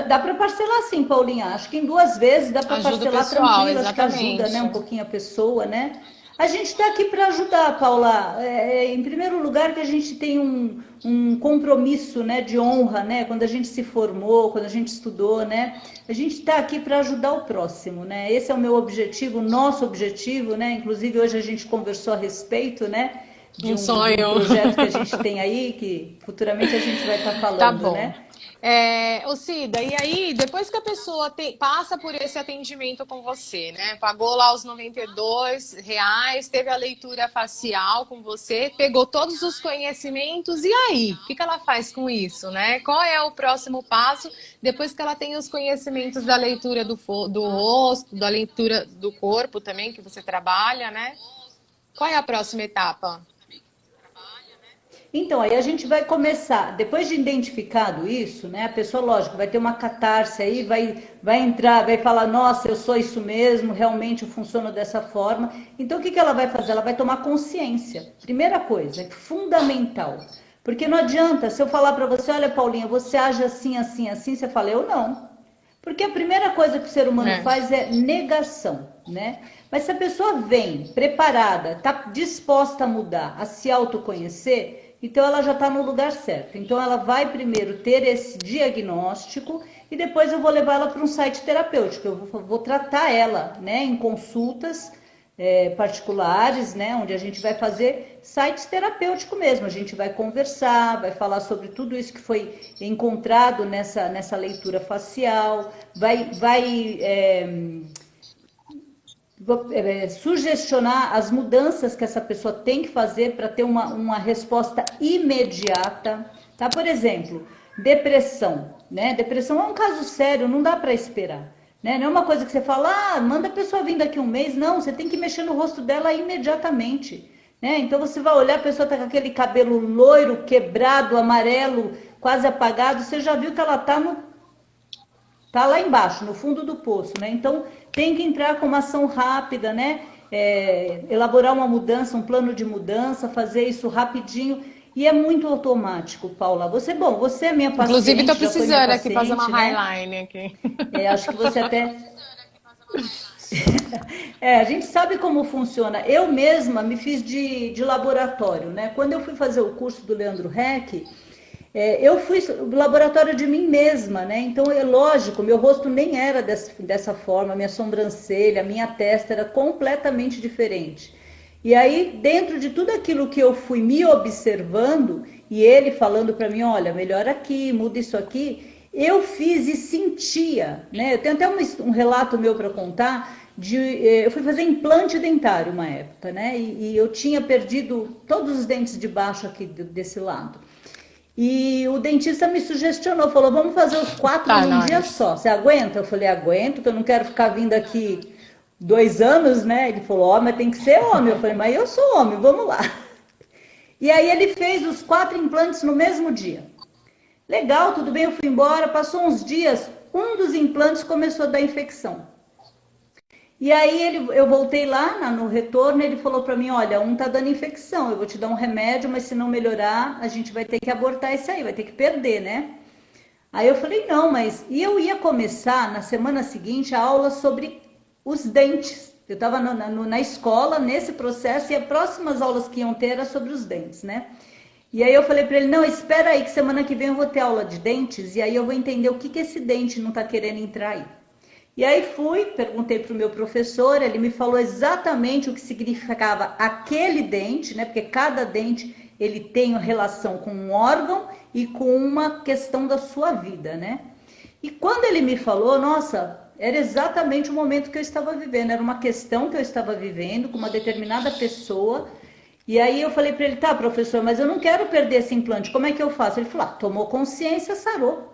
Dá para parcelar sim, Paulinha. Acho que em 2 vezes dá para Ajuda o parcelar pessoal, tranquilo. Acho que ajuda, né, exatamente. um pouquinho a pessoa, né? A gente está aqui para ajudar, Paula. Em primeiro lugar, que a gente tem um compromisso, né, de honra, né? Quando a gente se formou, quando a gente estudou, né? A gente está aqui para ajudar o próximo, né? Esse é o meu objetivo, o nosso objetivo, né? Inclusive hoje a gente conversou a respeito, né? Um De um sonho. projeto que a gente tem aí, que futuramente a gente vai estar Tá falando, bom. né? Ô Cida, e aí, depois que a pessoa passa por esse atendimento com você, né? Pagou lá os R$ 92, teve a leitura facial com você, pegou todos os conhecimentos, e aí? O que ela faz com isso, né? Qual é o próximo passo depois que ela tem os conhecimentos da leitura do rosto, da leitura do corpo também, que você trabalha, né? Qual é a próxima etapa? Então, aí a gente vai começar, depois de identificado isso, né? A pessoa, lógico, vai ter uma catarse aí, vai entrar, vai falar, nossa, eu sou isso mesmo, realmente eu funciono dessa forma. Então, o que que ela vai fazer? Ela vai tomar consciência. Primeira coisa, é fundamental. Porque não adianta, se eu falar para você, olha, Paulinha, você age assim, assim, assim, você fala, eu não. Porque a primeira coisa que o ser humano É. faz é negação, né? Mas se a pessoa vem preparada, está disposta a mudar, a se autoconhecer, então ela já está no lugar certo. Então ela vai primeiro ter esse diagnóstico e depois eu vou levar ela para um site terapêutico. Eu vou tratar ela, né, em consultas particulares, né, onde a gente vai fazer sites terapêuticos mesmo. A gente vai conversar, vai falar sobre tudo isso que foi encontrado nessa leitura facial, sugestionar as mudanças que essa pessoa tem que fazer para ter uma resposta imediata. Tá? Por exemplo, depressão. Né? Depressão é um caso sério, não dá para esperar. Né? Não é uma coisa que você fala, manda a pessoa vir daqui um mês. Não, você tem que mexer no rosto dela imediatamente. Né? Então você vai olhar, a pessoa está com aquele cabelo loiro, quebrado, amarelo, quase apagado. Você já viu que ela tá lá embaixo, no fundo do poço, né? Então tem que entrar com uma ação rápida, né? Elaborar uma mudança, um plano de mudança, fazer isso rapidinho. E é muito automático, Paula. Você é minha Inclusive, tô paciente, já foi minha precisando aqui fazer uma paciente, né? highline aqui. Acho que você até. A gente sabe como funciona. Eu mesma me fiz de laboratório, né? Quando eu fui fazer o curso do Leandro Heck, eu fui laboratório de mim mesma, né? Então é lógico, meu rosto nem era dessa forma, minha sobrancelha, minha testa era completamente diferente. E aí, dentro de tudo aquilo que eu fui me observando, e ele falando para mim, olha, melhor aqui, muda isso aqui, eu fiz e sentia, né? Eu tenho até um relato meu para contar. Eu fui fazer implante dentário uma época, né? E eu tinha perdido todos os dentes de baixo aqui desse lado. E o dentista me sugestionou, falou, vamos fazer os 4 Tá, num dia nós. só. Você aguenta? Eu falei, aguento, que eu não quero ficar vindo aqui 2 anos, né? Ele falou, mas tem que ser homem. Eu falei, mas eu sou homem, vamos lá. E aí ele fez os 4 implantes no mesmo dia. Legal, tudo bem, eu fui embora, passou uns dias, um dos implantes começou a dar infecção. E aí eu voltei lá no retorno, ele falou para mim, olha, tá dando infecção, eu vou te dar um remédio, mas se não melhorar, a gente vai ter que abortar isso aí, vai ter que perder, né? Aí eu falei, não, mas... E eu ia começar, na semana seguinte, a aula sobre os dentes. Eu estava na escola, nesse processo, e as próximas aulas que iam ter era sobre os dentes, né? E aí eu falei para ele, não, espera aí que semana que vem eu vou ter aula de dentes, e aí eu vou entender o que esse dente não está querendo entrar aí. E aí perguntei para o meu professor, ele me falou exatamente o que significava aquele dente, né? Porque cada dente ele tem relação com um órgão e com uma questão da sua vida, né? E quando ele me falou, nossa, era exatamente o momento que eu estava vivendo, era uma questão que eu estava vivendo com uma determinada pessoa. E aí eu falei para ele, tá, professor, mas eu não quero perder esse implante, como é que eu faço? Ele falou, tomou consciência, sarou.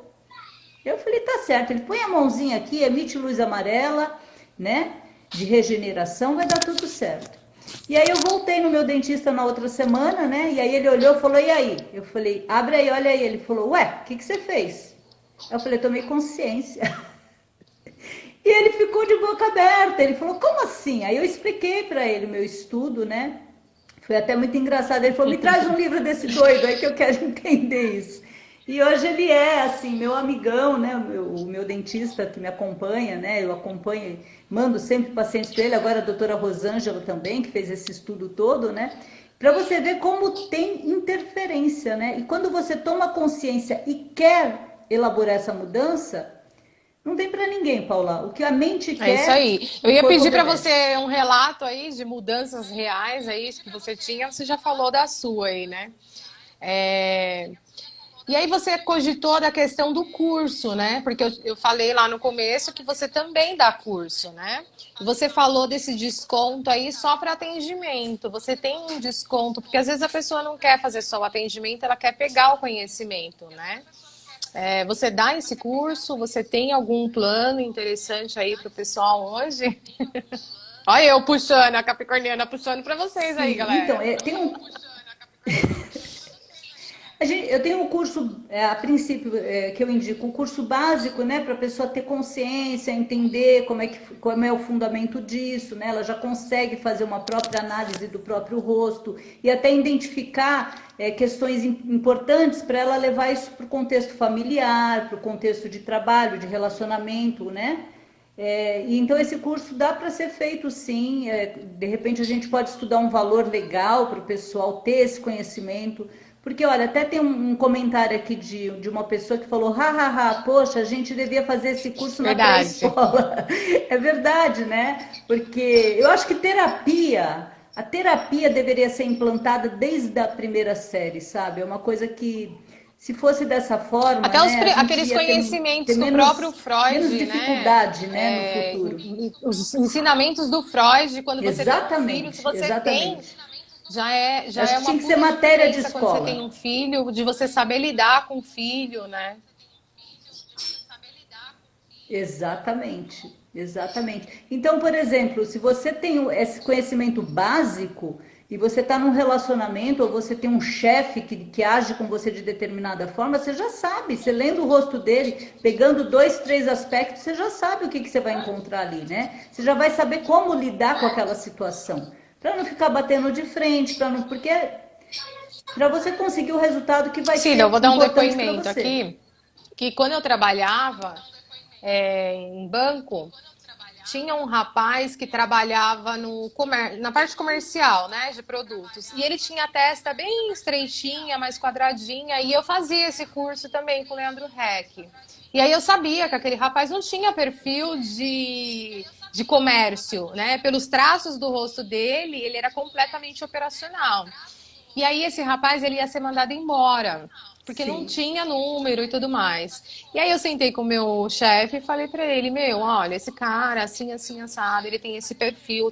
Eu falei, tá certo, ele põe a mãozinha aqui, emite luz amarela, né, de regeneração, vai dar tudo certo. E aí eu voltei no meu dentista na outra semana, né, e aí ele olhou e falou, e aí? Eu falei, abre aí, olha aí. Ele falou, ué, o que você fez? Eu falei, tomei consciência. E ele ficou de boca aberta, ele falou, como assim? Aí eu expliquei para ele o meu estudo, né, foi até muito engraçado, ele falou, me traz um livro desse doido aí que eu quero entender isso. E hoje ele é, assim, meu amigão, né, o meu dentista que me acompanha, né, eu acompanho, mando sempre pacientes para ele, agora a doutora Rosângela também, que fez esse estudo todo, né, para você ver como tem interferência, né, e quando você toma consciência e quer elaborar essa mudança, não tem para ninguém, Paula, o que a mente quer... É isso aí. Eu ia pedir para você um relato aí de mudanças reais aí que você tinha, você já falou da sua aí, né? E aí você cogitou da questão do curso, né? Porque eu falei lá no começo que você também dá curso, né? Você falou desse desconto aí só para atendimento. Você tem um desconto, porque às vezes a pessoa não quer fazer só o atendimento, ela quer pegar o conhecimento, né? Você dá esse curso? Você tem algum plano interessante aí para o pessoal hoje? Olha eu puxando, a Capricorniana puxando para vocês aí, galera. Então, tem um... Eu tenho um curso, a princípio, que eu indico, um curso básico, né, para a pessoa ter consciência, entender como é o fundamento disso, né, ela já consegue fazer uma própria análise do próprio rosto e até identificar questões importantes para ela levar isso para o contexto familiar, para o contexto de trabalho, de relacionamento, né. E então esse curso dá para ser feito sim, de repente a gente pode estudar um valor legal para o pessoal ter esse conhecimento. Porque, olha, até tem um comentário aqui de uma pessoa que falou, poxa, a gente devia fazer esse curso na pré-escola. É verdade, né? Porque eu acho que a terapia deveria ser implantada desde a primeira série, sabe? É uma coisa que, se fosse dessa forma, até né, aqueles conhecimentos do próprio Freud, menos dificuldade, né, no futuro. Os ensinamentos do Freud, quando você tem um filho, se você tem... Já é uma tinha que ser matéria de escola. Quando você tem um filho, de você saber lidar com o filho, né? Exatamente. Então, por exemplo, se você tem esse conhecimento básico e você está num relacionamento ou você tem um chefe que age com você de determinada forma, você já sabe, você lendo o rosto dele, pegando 2, 3 aspectos, você já sabe o que você vai encontrar ali, né? Você já vai saber como lidar com aquela situação. Para não ficar batendo de frente, porque para você conseguir o resultado que vai ser eu vou dar um importante depoimento aqui, que quando eu trabalhava em banco, tinha um rapaz que trabalhava na parte comercial, né, de produtos, e ele tinha a testa bem estreitinha, mais quadradinha, e eu fazia esse curso também com o Leandro Heck. E aí eu sabia que aquele rapaz não tinha perfil de comércio, né? Pelos traços do rosto dele, ele era completamente operacional. E aí esse rapaz, ele ia ser mandado embora, porque não tinha número e tudo mais. E aí eu sentei com o meu chefe e falei pra ele, olha, esse cara, assim, assim, assado, ele tem esse perfil,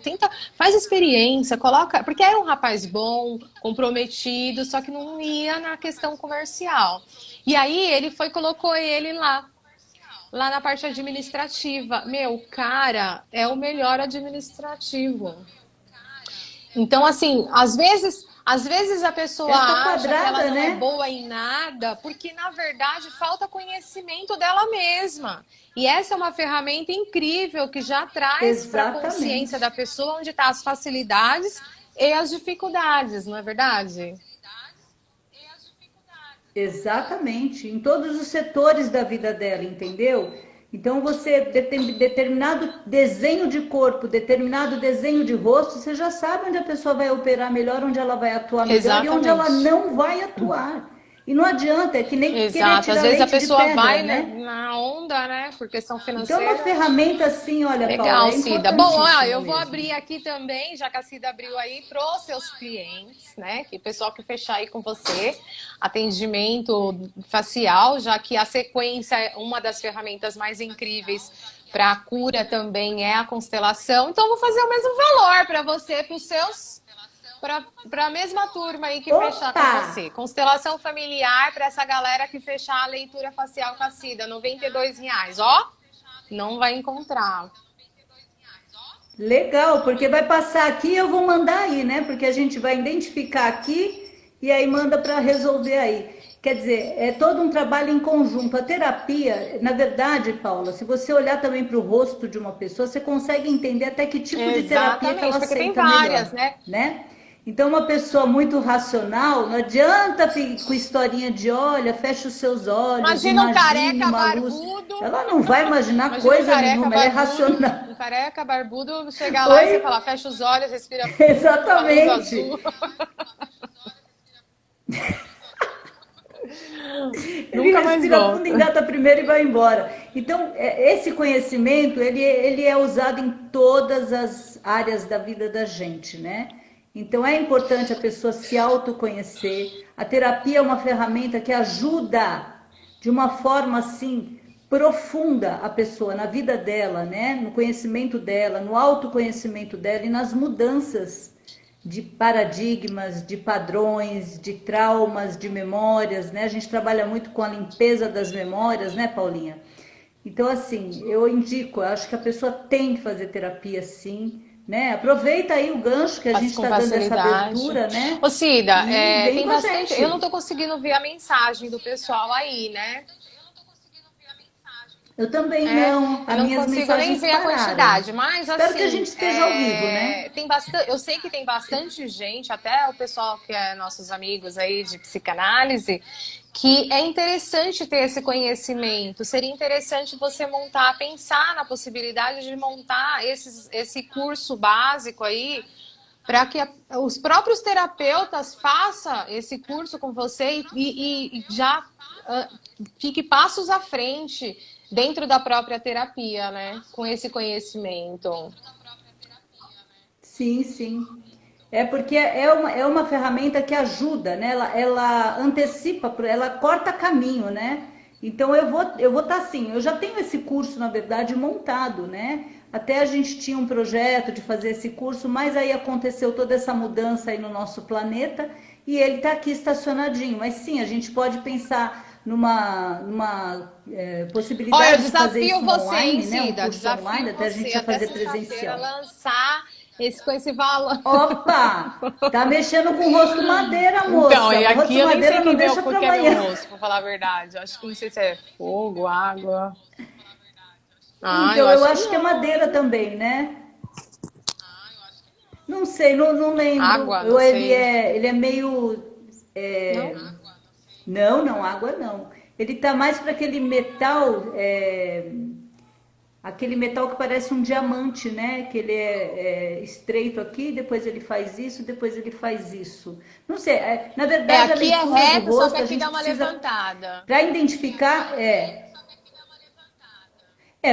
faz experiência, coloca... Porque era um rapaz bom, comprometido, só que não ia na questão comercial. E aí ele colocou ele lá na parte administrativa. Cara, é o melhor administrativo. Então, assim, às vezes a pessoa acha que ela não é boa em nada, porque, na verdade, falta conhecimento dela mesma. E essa é uma ferramenta incrível que já traz para a consciência da pessoa onde estão as facilidades e as dificuldades, não é verdade? Exatamente, em todos os setores da vida dela, entendeu? Então você tem determinado desenho de corpo, determinado desenho de rosto, você já sabe onde a pessoa vai operar melhor, onde ela vai atuar melhor e onde ela não vai atuar. E não adianta, é que nem querer Exato. Às tirar vezes a leite de pessoa pedra, vai, né, né? na onda, né, por questão Então, é uma financeira. ferramenta assim, olha, Paula, Legal, é Cida. Bom, ó, importantíssimo eu vou mesmo. abrir aqui também, já que a Cida abriu aí, para os seus clientes, né? Que o pessoal que fechar aí com você, atendimento facial, já que a sequência é uma das ferramentas mais incríveis para a cura também é a constelação. Então, eu vou fazer o mesmo valor para você, para os seus. Para a mesma turma aí que fechar com Opa! você. Constelação familiar para essa galera que fechar a leitura facial com a Cida, R$ 92. Ó, não vai encontrar. Legal, porque vai passar aqui e eu vou mandar aí, né? Porque a gente vai identificar aqui e aí manda para resolver aí. Quer dizer, é todo um trabalho em conjunto. A terapia, na verdade, Paula, se você olhar também para o rosto de uma pessoa, você consegue entender até que tipo de terapia que ela Exatamente, porque tem aceita várias, melhor, né? né? Então, uma pessoa muito racional, não adianta com historinha de olha, fecha os seus olhos, Imagina um imagine careca uma luz. barbudo. Ela não vai imaginar Imagina coisa nenhuma, ela é racional. um careca barbudo chegar lá e você Oi? falar, fecha os olhos, respira fundo, a luz Exatamente. azul. Ele Nunca mais respira fundo, volta. engata primeiro e vai embora. Então, esse conhecimento, ele é usado em todas as áreas da vida da gente, né? Então, é importante a pessoa se autoconhecer. A terapia é uma ferramenta que ajuda de uma forma, assim, profunda a pessoa na vida dela, né? No conhecimento dela, no autoconhecimento dela e nas mudanças de paradigmas, de padrões, de traumas, de memórias, né? A gente trabalha muito com a limpeza das memórias, né, Paulinha? Então, assim, eu indico, eu acho que a pessoa tem que fazer terapia, sim, né? Aproveita aí o gancho que a gente Com está dando essa facilidade. abertura, né? Ô, Cida, E vem tem com a bastante. Eu não gente. tô conseguindo ver a mensagem do pessoal aí, né? Eu também É, não, eu as não minhas consigo nem mensagens ver a pararam. quantidade, mas Espero que a assim, gente esteja ao vivo, né? tem bastante, eu sei que tem bastante gente, até o pessoal que é nossos amigos aí de psicanálise, que é interessante ter esse conhecimento. Seria interessante você montar, pensar na possibilidade de montar esse curso básico aí para que os próprios terapeutas façam esse curso com você e já fique passos à frente dentro da própria terapia, né? Com esse conhecimento. Sim, sim. É porque é uma ferramenta que ajuda, né? Ela antecipa, ela corta caminho, né? Então eu vou estar assim, eu já tenho esse curso, na verdade, montado, né? Até a gente tinha um projeto de fazer esse curso, mas aí aconteceu toda essa mudança aí no nosso planeta e ele está aqui estacionadinho. Mas sim, a gente pode pensar numa Olha, eu possibilidade de fazer desafio isso no você, hein, online, né? Um Cida? curso online, Desafio até a você gente ia até fazer sexta-feira presencial. lançar com esse valor. Opa! Tá mexendo com o rosto madeira, Então, moça. e O aqui rosto eu nem sei madeira não o deixa que para que é meu amanhã. rosto, pra falar a verdade. Eu acho que não sei se é fogo, água. Ah, eu Então, eu acho que acho que é não, madeira hein? também, né? Não sei, não lembro. Água, não sei. Ele é meio. Não? é, Não, não, água não. Ele tá mais para aquele metal, aquele metal que parece um diamante, né? Que ele é estreito aqui, depois ele faz isso, depois ele faz isso. Não sei, na verdade a Aqui é leitura do reto, só que rosto a aqui gente dá uma precisa, levantada. para identificar,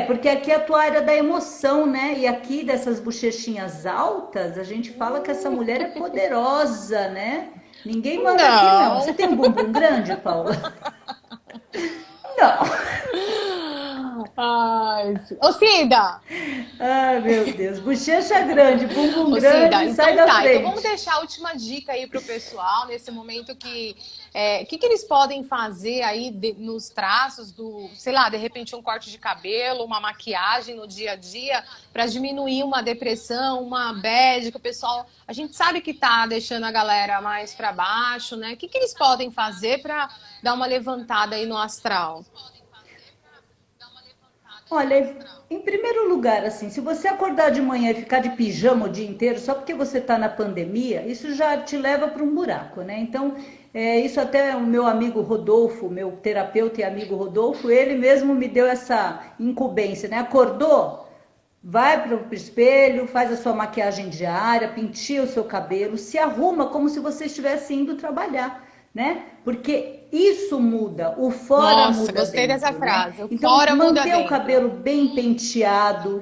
porque aqui é a tua área da emoção, né? E aqui dessas bochechinhas altas, a gente fala que essa mulher é poderosa, né? Ninguém manda aqui, não. Você Não. tem um bumbum grande, Paula? Não. Ai, ô Cida! Ai, meu Deus. Bochecha grande, bumbum Ô Cida, grande, sai então da tá. Então vamos frente. deixar a última dica aí pro pessoal nesse momento que eles podem fazer aí nos traços do, sei lá, de repente um corte de cabelo, uma maquiagem no dia a dia para diminuir uma depressão, uma bad que o pessoal, a gente sabe que tá deixando a galera mais para baixo, né? O que eles podem fazer para dar uma levantada aí no astral? Olha, em primeiro lugar, assim, se você acordar de manhã e ficar de pijama o dia inteiro, só porque você está na pandemia, isso já te leva para um buraco, né? Então, isso até o meu amigo Rodolfo, meu terapeuta e amigo Rodolfo, ele mesmo me deu essa incumbência, né? Acordou? Vai para o espelho, faz a sua maquiagem diária, penteia o seu cabelo, se arruma como se você estivesse indo trabalhar, né? Porque isso muda, o fora Nossa, muda gostei dentro, dessa né? frase. O Então, fora muda manter o dentro. cabelo bem penteado,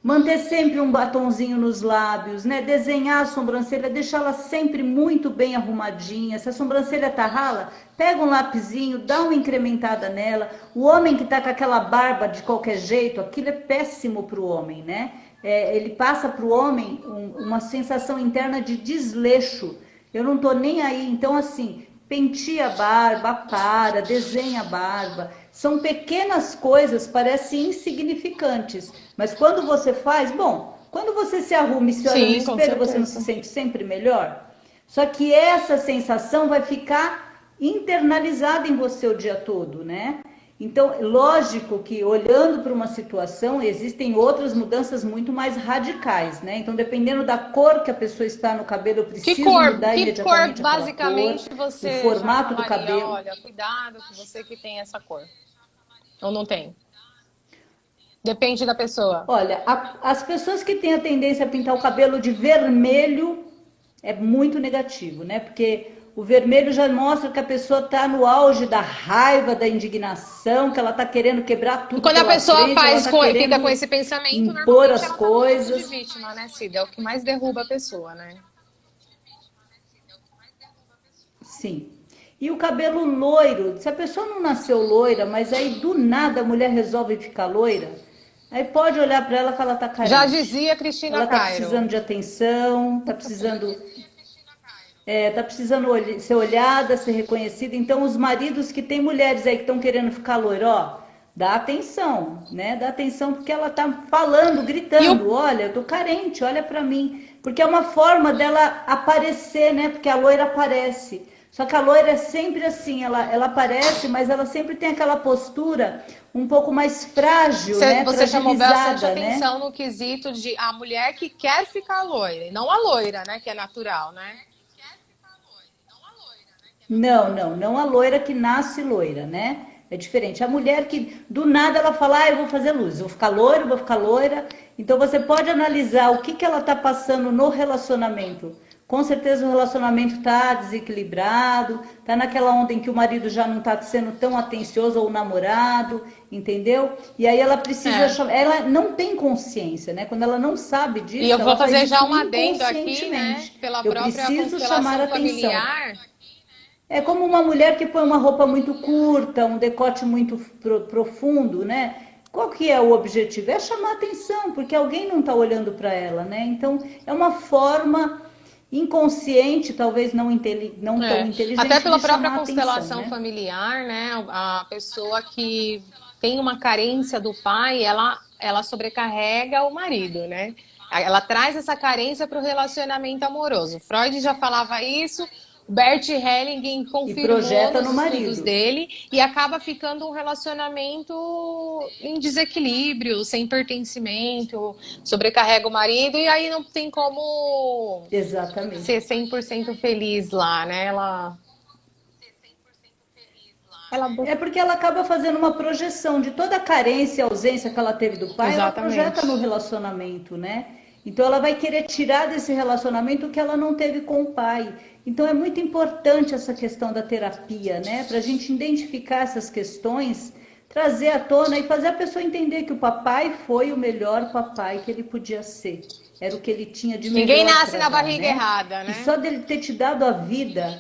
manter sempre um batonzinho nos lábios, né? Desenhar a sobrancelha, deixá-la sempre muito bem arrumadinha. Se a sobrancelha tá rala, pega um lapisinho, dá uma incrementada nela. O homem que tá com aquela barba de qualquer jeito, aquilo é péssimo para o homem, né? Ele passa para o homem uma sensação interna de desleixo. Eu não tô nem aí. Então, assim, penteia a barba, para, desenha a barba. São pequenas coisas, parecem insignificantes, mas quando você faz, bom, quando você se arruma e se olha no Sim, com espelho, você não se certeza. sente sempre melhor? Só que essa sensação vai ficar internalizada em você o dia todo, né? Então, lógico que olhando para uma situação, existem outras mudanças muito mais radicais, né? Então, dependendo da cor que a pessoa está no cabelo, eu preciso mudar Que cor imediatamente aquela cor, basicamente o você já formato do falaria? cabelo. Olha, cuidado que você que tem essa cor. Ou não tem? Depende da pessoa. Olha, as pessoas que têm a tendência a pintar o cabelo de vermelho é muito negativo, né? Porque o vermelho já mostra que a pessoa está no auge da raiva, da indignação, que ela está querendo quebrar E tudo quando a pela pessoa frente, ela faz está fica com querendo esse pensamento, impor normalmente as ela tá no modo de coisas. vítima, né, Cida? É o que mais derruba a pessoa, né? Sim. E o cabelo loiro, se a pessoa não nasceu loira, mas aí do nada a mulher resolve ficar loira, aí pode olhar para ela que ela tá Já carente. dizia Cristina Ela tá Cairo. precisando de atenção, tá precisando ser olhada, ser reconhecida. Então, os maridos que tem mulheres aí que estão querendo ficar loiro, ó, dá atenção, né? Dá atenção porque ela tá falando, E o gritando, olha, eu tô carente, olha para mim. Porque é uma forma dela aparecer, né? Porque a loira aparece. Só que a loira é sempre assim, ela aparece, mas ela sempre tem aquela postura um pouco mais frágil, né? você chamou bastante Fragilizada, né? atenção no quesito de a mulher que quer ficar loira, e não a loira, né, que é natural, né? Não a loira que nasce loira, né? É diferente. A mulher que do nada ela fala, eu vou fazer luz, vou ficar loira, vou ficar loira. Então você pode analisar o que ela está passando no relacionamento. Com certeza o relacionamento está desequilibrado, está naquela onda em que o marido já não está sendo tão atencioso ou o namorado, entendeu? E aí ela precisa É. chamar, ela não tem consciência, né? Quando ela não sabe E disso, eu ela vou faz fazer já isso um adendo aqui, né, inconscientemente. pela Eu própria preciso chamar constelação atenção. familiar. É como uma mulher que põe uma roupa muito curta, um decote muito profundo, né? Qual que é o objetivo? É chamar atenção, porque alguém não está olhando para ela, né? Então, é uma forma inconsciente, talvez não tão É. Até inteligente, pela de própria chamar atenção, constelação né? familiar, né? A pessoa que tem uma carência do pai, ela sobrecarrega o marido, né? Ela traz essa carência para o relacionamento amoroso. Freud já falava isso, Bert Hellinger E confirmou projeta nos no estudos marido. dele e acaba ficando um relacionamento em desequilíbrio, sem pertencimento, sobrecarrega o marido e aí não tem como ser Exatamente. 100% feliz lá, né? Ela... É porque ela acaba fazendo uma projeção de toda a carência e ausência que ela teve do pai, ela projeta no Exatamente. relacionamento, né? Então ela vai querer tirar desse relacionamento o que ela não teve com o pai. Então é muito importante essa questão da terapia, né? Para a gente identificar essas questões, trazer à tona e fazer a pessoa entender que o papai foi o melhor papai que ele podia ser. Era o que ele tinha de Ninguém melhor nasce para na dar, barriga né? errada, E né? só dele ter te dado a vida,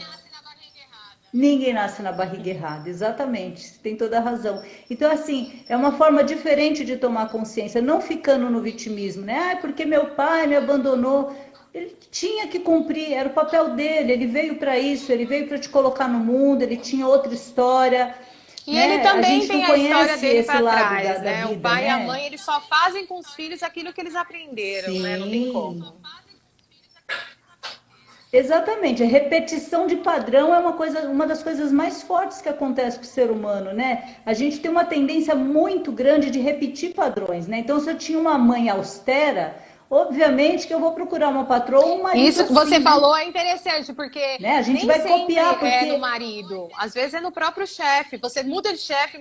ninguém nasce na barriga errada, exatamente, tem toda a razão. Então, assim, é uma forma diferente de tomar consciência, não ficando no vitimismo, né? Ah, porque meu pai me abandonou. Ele tinha que cumprir, era o papel dele, ele veio para isso, ele veio para te colocar no mundo, ele tinha outra história, E ele né? A também gente não tem a história conhece dele esse para lado trás, da né? O vida, pai e a né? mãe, eles só fazem com os filhos aquilo que eles aprenderam, né? Não tem Sim, como. exatamente, a repetição de padrão é uma das coisas mais fortes que acontece com o ser humano, né? A gente tem uma tendência muito grande de repetir padrões, né? Então, se eu tinha uma mãe austera, obviamente que eu vou procurar uma patroa ou um marido Isso que você assim, né? falou é interessante, porque Né? A gente nem vai sempre copiar, é no porque. marido, às vezes é no próprio chefe. Você muda de chefe,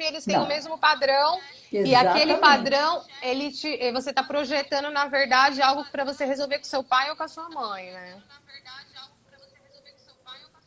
e eles têm o Não, mesmo padrão, e aquele exatamente. padrão, você está projetando, na verdade, algo para você resolver com seu pai ou com a sua mãe, né?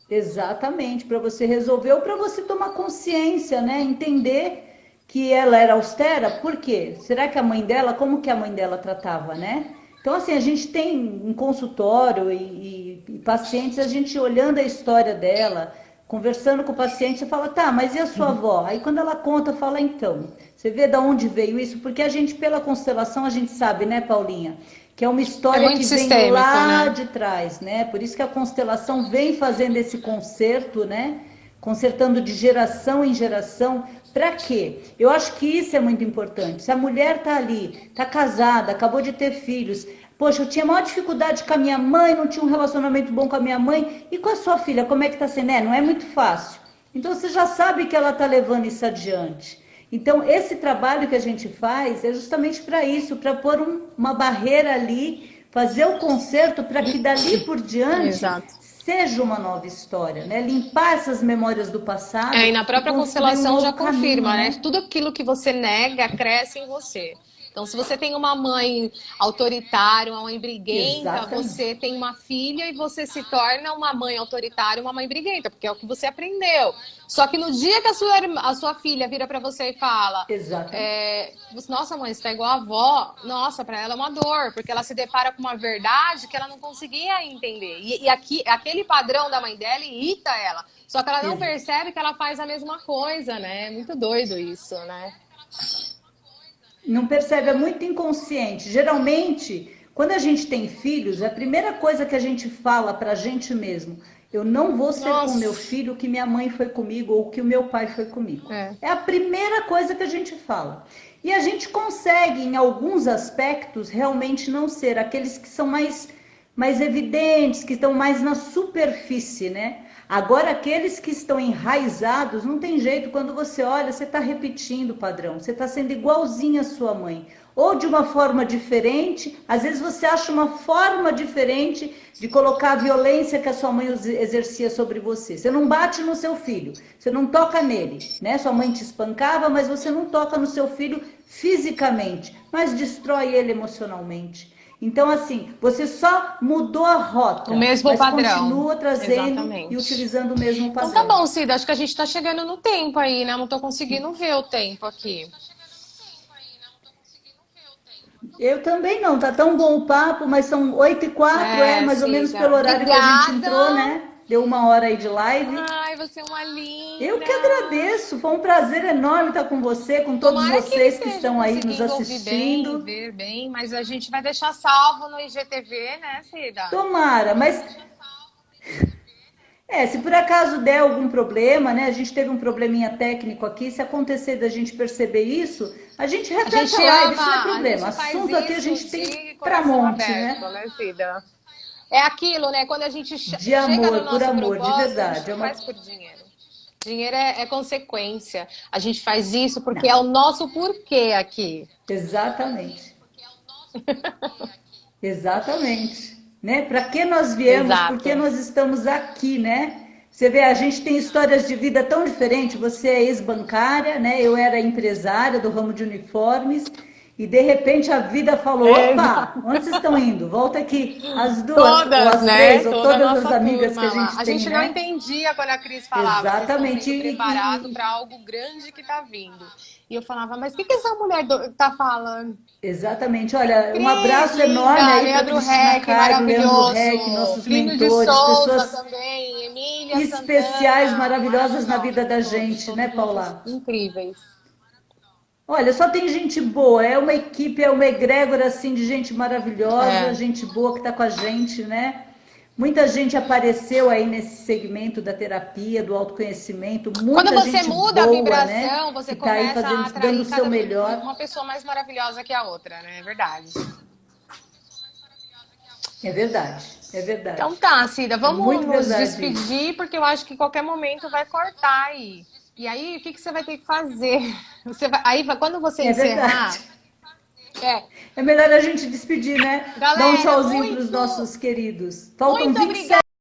Exatamente, para você resolver ou para você tomar consciência, né? Entender que ela era austera, por quê? Será que a mãe dela, como que a mãe dela tratava, né? Então, assim, a gente tem um consultório e pacientes, a gente olhando a história dela, conversando com o paciente, você fala, tá, mas e a sua avó? Aí quando ela conta, fala, então, você vê de onde veio isso? Porque a gente, pela constelação, a gente sabe, né, Paulinha? Que é uma É história muito que vem sistêmico, lá né? de trás, né? Por isso que a constelação vem fazendo esse conserto, né? Consertando de geração em geração. Para quê? Eu acho que isso é muito importante. Se a mulher tá ali, tá casada, acabou de ter filhos, poxa, eu tinha maior dificuldade com a minha mãe, não tinha um relacionamento bom com a minha mãe, e com a sua filha, como é que tá sendo? Não é muito fácil. Então você já sabe que ela tá levando isso adiante. Então, esse trabalho que a gente faz é justamente para isso, para pôr uma barreira ali, fazer o conserto para que dali por diante Exato. seja uma nova história, né? Limpar essas memórias do passado E na e própria construir um constelação já novo caminho, confirma, né? né? Tudo aquilo que você nega cresce em você. Então, se você tem uma mãe autoritária, uma mãe briguenta, Exatamente. você tem uma filha e você se torna uma mãe autoritária, uma mãe briguenta, porque é o que você aprendeu. Só que no dia que a sua filha vira para você e fala: Exatamente. nossa, mãe, você tá igual a avó. Nossa, para ela é uma dor, porque ela se depara com uma verdade que ela não conseguia entender. E aquele padrão da mãe dela irrita ela. Só que ela não Ex- percebe que ela faz a mesma coisa, né? É muito doido isso, né? Não percebe, é muito inconsciente. Geralmente, quando a gente tem filhos, a primeira coisa que a gente fala para a gente mesmo, eu não vou ser com meu Nossa, filho o que minha mãe foi comigo ou o que o meu pai foi comigo. é. É a primeira coisa que a gente fala. E a gente consegue, em alguns aspectos, realmente não ser aqueles que são mais evidentes, que estão mais na superfície, né? Agora, aqueles que estão enraizados, não tem jeito, quando você olha, você está repetindo o padrão, você está sendo igualzinho à sua mãe, ou de uma forma diferente, às vezes você acha uma forma diferente de colocar a violência que a sua mãe exercia sobre você. Você não bate no seu filho, você não toca nele, né? Sua mãe te espancava, mas você não toca no seu filho fisicamente, mas destrói ele emocionalmente. Então, assim, você só mudou a O rota, mesmo mas padrão. continua trazendo e Exatamente. utilizando o mesmo Então tá padrão. bom, Cida. Acho que a gente tá chegando no tempo aí, né? Não tô conseguindo ver o tempo aqui. Eu também não, tá tão bom o papo, mas são 8h04, É, mais ou menos Cida. pelo horário que a gente entrou, Obrigada. né? Deu 1 hora aí de live. Ai, você é uma Eu linda. que agradeço, foi um prazer enorme estar com você, com todos Tomara que ele vocês que esteja estão aí nos conseguindo ouvir bem, assistindo. ver bem, mas a gente vai deixar salvo no IGTV, né, Cida? Tomara, mas se por acaso der algum problema, né? A gente teve um probleminha técnico aqui, se acontecer da gente perceber isso, a gente A repete a gente live, isso não é ama, a problema. gente faz Assunto aqui a isso gente tem de pra coração monte, aberto, né? né, Cida? É aquilo, né? Quando a gente De chega no amor, por nosso amor, de propósito, a gente verdade. não faz por dinheiro. Dinheiro é consequência. A gente faz isso porque Não, é o nosso porquê aqui. exatamente. Exatamente. Né? Para que nós viemos? Por que Exato. nós estamos aqui, né? Você vê, a gente tem histórias de vida tão diferentes. Você é ex-bancária, né? Eu era empresária do ramo de uniformes. E de repente a vida falou: opa, Exato. onde vocês estão indo? Volta aqui. As duas, ou Todas, as né? três, ou Toda a todas as nossa amigas que a turma lá. gente A tem, gente não né? entendia quando a Cris falava, vocês estão Exatamente. sendo preparados para algo grande que está vindo. E eu falava, mas o que essa mulher tá falando? Exatamente. Olha, um Cris, abraço enorme linda, aí para Leandro Cristina Reck, Cairo, Leandro maravilhoso. Reck, nossos Plínio de mentores, Souza pessoas também, Emília especiais, Santana, maravilhosas na vida maravilhosos, da todos, gente, né, todos, todos Paula? incríveis. Olha, só tem gente boa, é uma equipe, é uma egrégora assim de gente maravilhosa, É. gente boa que está com a gente, né? Muita gente apareceu aí nesse segmento da terapia, do autoconhecimento, Quando muita você gente muda a boa, né? vibração, Que você está aí começa a fazendo, dando o atrair seu cada melhor. uma pessoa mais maravilhosa que a outra, né? É verdade. É verdade, é verdade. Então tá, Cida, É vamos muito nos verdade isso. despedir, porque eu acho que qualquer momento vai cortar aí. E aí, o que que você vai ter que fazer? Quando você É verdade. encerrar, é, É melhor a gente despedir, né? Dar um galera, tchauzinho para os nossos queridos. Faltam muito 27. obrigada.